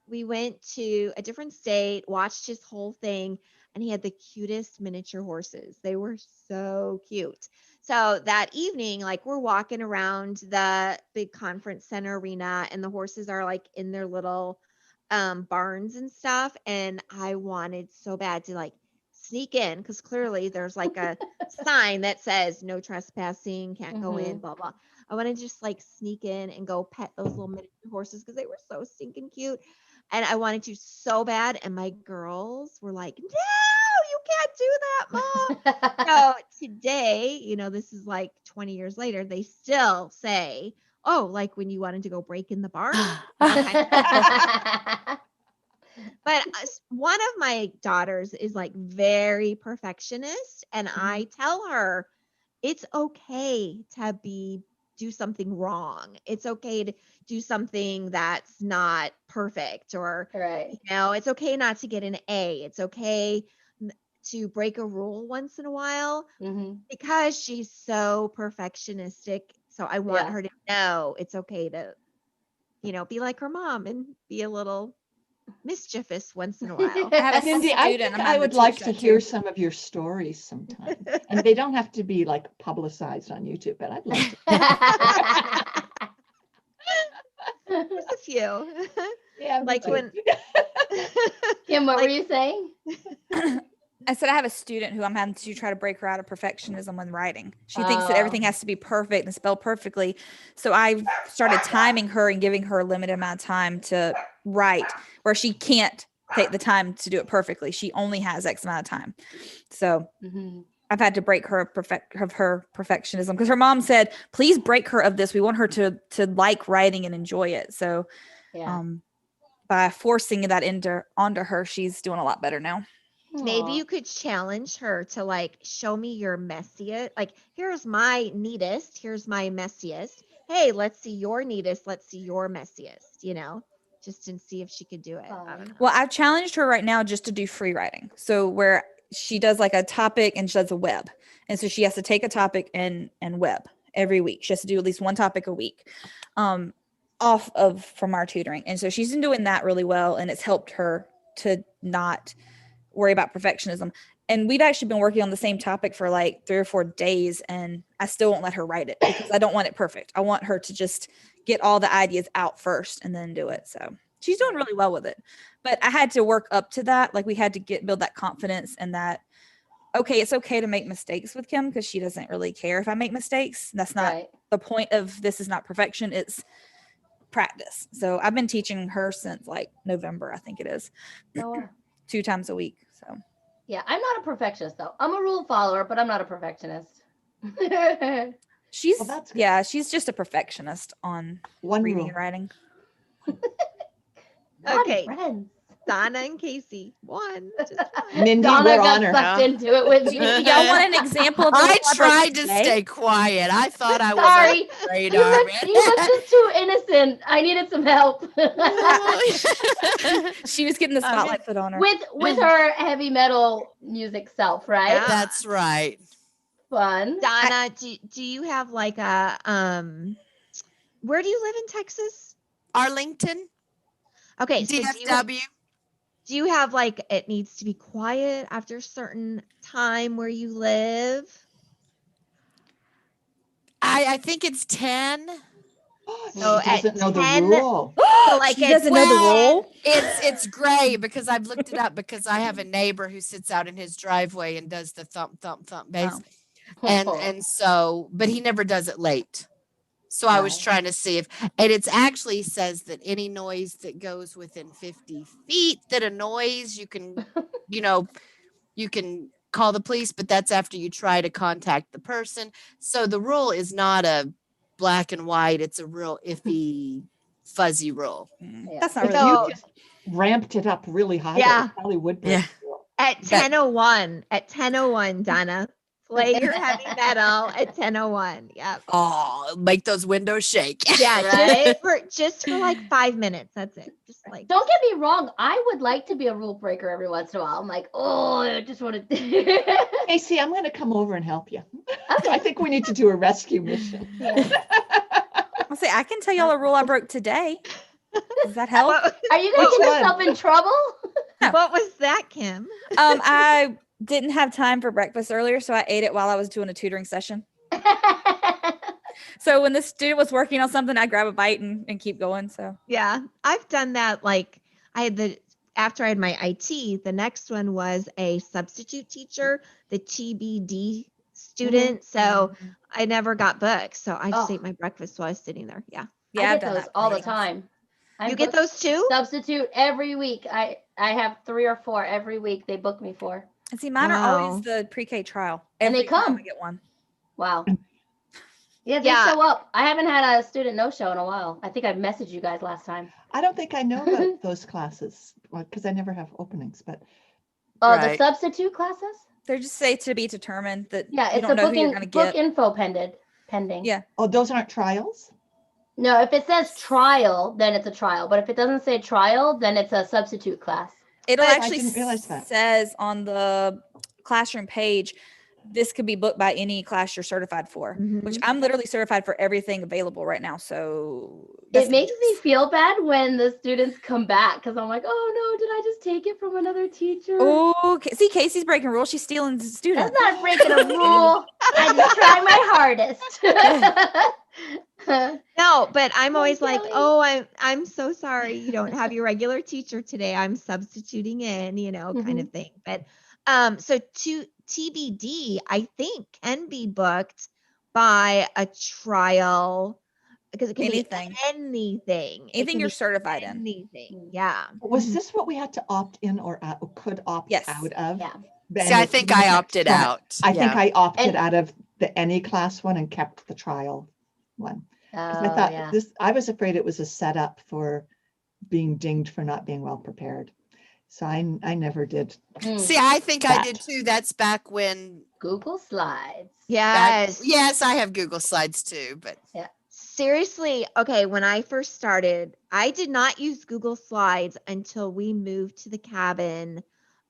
we went to a different state, watched his whole thing, and he had the cutest miniature horses. They were so cute. So that evening, like we're walking around the big conference center arena and the horses are like in their little barns and stuff. And I wanted so bad to like sneak in because clearly there's like a sign that says no trespassing, can't go in, blah, blah. I want to just like sneak in and go pet those little miniature horses because they were so stinking cute. And I wanted to so bad. And my girls were like, no, you can't do that, Mom. So today, you know, this is like 20 years later, they still say, oh, like when you wanted to go break in the barn. But one of my daughters is like very perfectionist. And I tell her it's okay to be do something wrong. It's okay to do something that's not perfect, or, Right. it's okay not to get an A. It's okay to break a rule once in a while, Mm-hmm. because she's so perfectionistic. So I want Yeah. her to know it's okay to, be like her mom and be a little mischievous once in a while. I have a Cindy, I student. think I'm I having would to like teach to that hear too. some of your stories sometime. And they don't have to be like publicized on YouTube, but I'd like to. There's a few. Yeah, Like when Kim, what were like- you saying? I said I have a student who I'm having to try to break her out of perfectionism when writing. She thinks that everything has to be perfect and spelled perfectly. So I started timing her and giving her a limited amount of time to write, where she can't take the time to do it perfectly. She only has X amount of time. So Mm-hmm. I've had to break her of her perfectionism, because her mom said, please break her of this. We want her to like writing and enjoy it. So Yeah. by forcing that onto her, she's doing a lot better now. maybe Aw. you could challenge her to like, show me your messiest. Like, here's my neatest, here's my messiest. Hey, let's see your neatest, let's see your messiest, just to see if she could do it. I don't know. Well, I've challenged her right now just to do free writing. So where she does like a topic and she does a web. And so she has to take a topic and web every week. She has to do at least one topic a week off of from our tutoring. And so she's been doing that really well, and it's helped her to not worry about perfectionism. And we've actually been working on the same topic for like 3 or 4 days, and I still won't let her write it because I don't want it perfect. I want her to just get all the ideas out first and then do it. So she's doing really well with it. But I had to work up to that. Like, we had to build that confidence, and that, okay, it's okay to make mistakes with Kim, because she doesn't really care if I make mistakes. That's not Right. the point of this. Is not perfection. It's practice. So I've been teaching her since like November, I think it is, Oh, wow. 2 times a week. So Yeah, I'm not a perfectionist though. I'm a rule follower, but I'm not a perfectionist. she's, Well, that's good. yeah, she's just a perfectionist on One reading rule. and writing. Naughty Okay. friends. Donna and Casey, one. Just one. Mindy, Donna we're got on her. sucked into it with Do me. y'all want an example of the I rule broke tried to today? stay quiet. I thought I was Sorry. on the You radar. looked just too innocent. I needed some help. She was getting the spotlight put on her. with her heavy metal music self, right? Yeah. That's right. Fun. Donna, do you have like a where do you live in Texas? Arlington, Okay, so DFW. do you have like, it needs to be quiet after a certain time where you live? I think it's 10. She So at doesn't know the 10 rule. So like She at doesn't know the Well, rule. It's gray because I've looked it up, because I have a neighbor who sits out in his driveway and does the thump thump thump bass. And so, but he never does it late. So I was Right. trying to see if, and it's actually says that any noise that goes within 50 feet that annoys, you can, you can call the police, but that's after you try to contact the person. So the rule is not a black and white. It's a real iffy, fuzzy rule. Yeah. That's not If really. So- you just ramped it up really high, Yeah. it probably would break Yeah. the rule. at That- 10:01, Donna, play your heavy metal at 10:01. Yep. Oh, make those windows shake. Yeah, Right? just for like 5 minutes. That's it. Just like Don't get me wrong. I would like to be a rule breaker every once in a while. I'm like, oh, I just want to. Casey, I'm going to come over and help you. Okay. I think we need to do a rescue mission. Yeah. I'll say, I can tell y'all a rule I broke today. Does that help? what, Are you gonna Which get one? yourself in trouble? what was that, Kim? I didn't have time for breakfast earlier, so I ate it while I was doing a tutoring session. So when the student was working on something, I grab a bite and keep going. So Yeah, I've done that. Like after I had my IT, the next one was a substitute teacher, the TBD student. So I never got booked. So I just Oh. ate my breakfast while I was sitting there. Yeah. yeah, I I've get done those that all the plenty. time. I'm You get booked those too? substitute every week. I have 3 or 4 every week. They book me for. And see, mine are Wow. always the pre-K trial. And they Every time come. I get one. Wow. Yeah, they Yeah. show up. I haven't had a student no show in a while. I think I messaged you guys last time. I don't think I know about those classes because I never have openings, but Oh, the Right. substitute classes? They're just say to be determined that Yeah, you it's don't a know who you're booking going to book get. info pendant. pending. Yeah. Oh, those aren't trials? No, if it says trial, then it's a trial. But if it doesn't say trial, then it's a substitute class. It'll I actually didn't realize that. says on the classroom page, this could be booked by any class you're certified for, which Mhm. I'm literally certified for everything available right now. So It makes me feel bad when the students come back because I'm like, oh no, did I just take it from another teacher? Oh, see, Casey's breaking rules. She's stealing the students. That's not breaking a rule. I just try my hardest. No, but I'm Hi, always like, Kelly. oh, I'm so sorry you don't have your regular teacher today. I'm substituting in, kind of thing. But so to TBD, I think can be booked by a trial because it can Anything. be anything. It Anything can you're be certified in. anything. Yeah. Was this what we had to opt in or out, or could opt Yes. out of? Yeah. Then See, I it think wouldn't I have opted kept- out. I think Yeah. I opted And- out of the any class one and kept the trial one. 'Cause I Oh, thought yeah. I was afraid it was a setup for being dinged for not being well prepared. So I never did. See, I think I That. did too. That's back when. Google Slides. Yes. Yes, I have Google Slides too, but Seriously, okay, when I first started, I did not use Google Slides until we moved to the cabin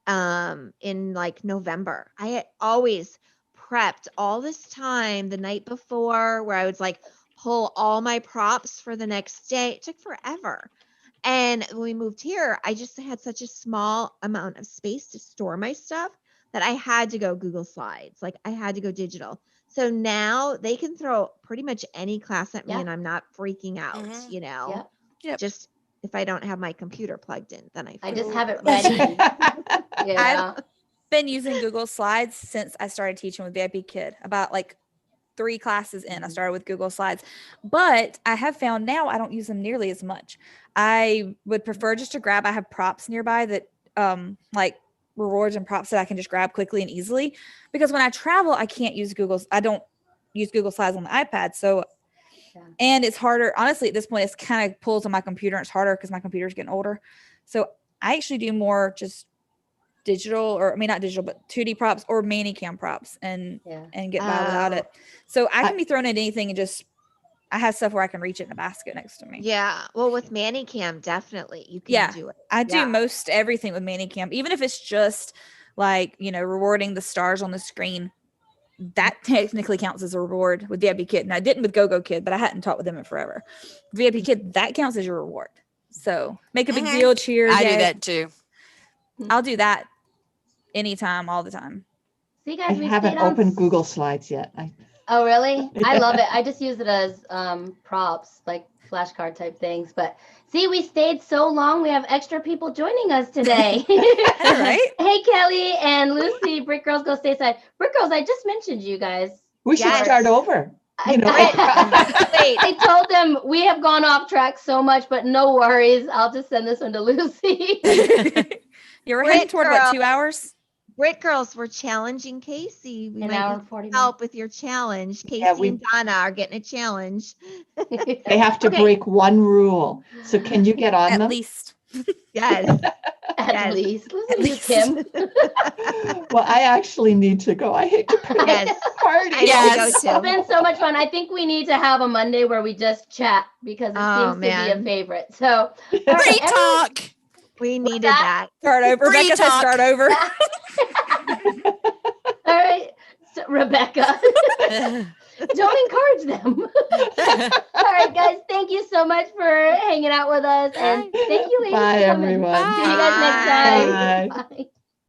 in like November. I had always prepped all this time the night before where I would like pull all my props for the next day. It took forever. And when we moved here, I just had such a small amount of space to store my stuff that I had to go Google Slides. Like I had to go digital. So now they can throw pretty much any class at me Yeah. and I'm not freaking out, Mhm. Yep. Yep. Just if I don't have my computer plugged in, then I just freak have out. it ready. Yeah. Been using Google Slides since I started teaching with VIPKid. About like 3 classes in, I started with Google Slides. But I have found now I don't use them nearly as much. I would prefer just to grab, I have props nearby that like rewards and props that I can just grab quickly and easily. Because when I travel, I don't use Google Slides on the iPad. So Yeah. and it's harder. Honestly, at this point, it's kind of pulls on my computer. And it's harder because my computer's getting older. So I actually do more just digital, or I mean not digital, but 2D props or Manicam props and get by without it. So I can be thrown at anything and just I have stuff where I can reach it in a basket next to me. Yeah. Well, with Manicam, definitely you can do it. I do Yeah. most everything with Manicam, even if it's just like, rewarding the stars on the screen. That technically counts as a reward with VIPKid. And I didn't with VIPKid, but I hadn't taught with them in forever. VIPKid, that counts as your reward. So make a big deal, cheer. I yay. do that too. I'll do that anytime, all the time. See, I guys, we haven't stayed on. opened Google Slides yet. Oh, really? I Yeah. love it. I just use it as props, like flashcard type things. But see, we stayed so long. We have extra people joining us today. All right. Hey, Kelly and Lucy, Brick Girls Go Stateside. Brick Girls, I just mentioned you guys. We should Yes. start over. I, You know, Wait, I told them we have gone off track so much, but no worries. I'll just send this one to Lucy. You were Great heading toward what, 2 girl. hours? Brit Girls, we're challenging Casey. We An might hour need and 40 help with your challenge. Casey and Donna are getting a challenge. minutes. they have to Okay. break one rule. So can you get on At them? least. Yes. At Yes. least. Listen At to you, least. Kim. Well, I actually need to go. I hate to put Yes. party. I need Yes. to go It's too. been so much fun. I think we need to have a Monday where we just chat because it Oh, seems to be man. a favorite. So, all Free right, everyone- talk. We needed that? that. Start over. Free Rebecca says talk. start over. all right, so, Rebecca, don't encourage them. All right, guys, thank you so much for hanging out with us, and thank you, ladies, Bye, for coming. everyone. See you guys next time. Bye. Bye.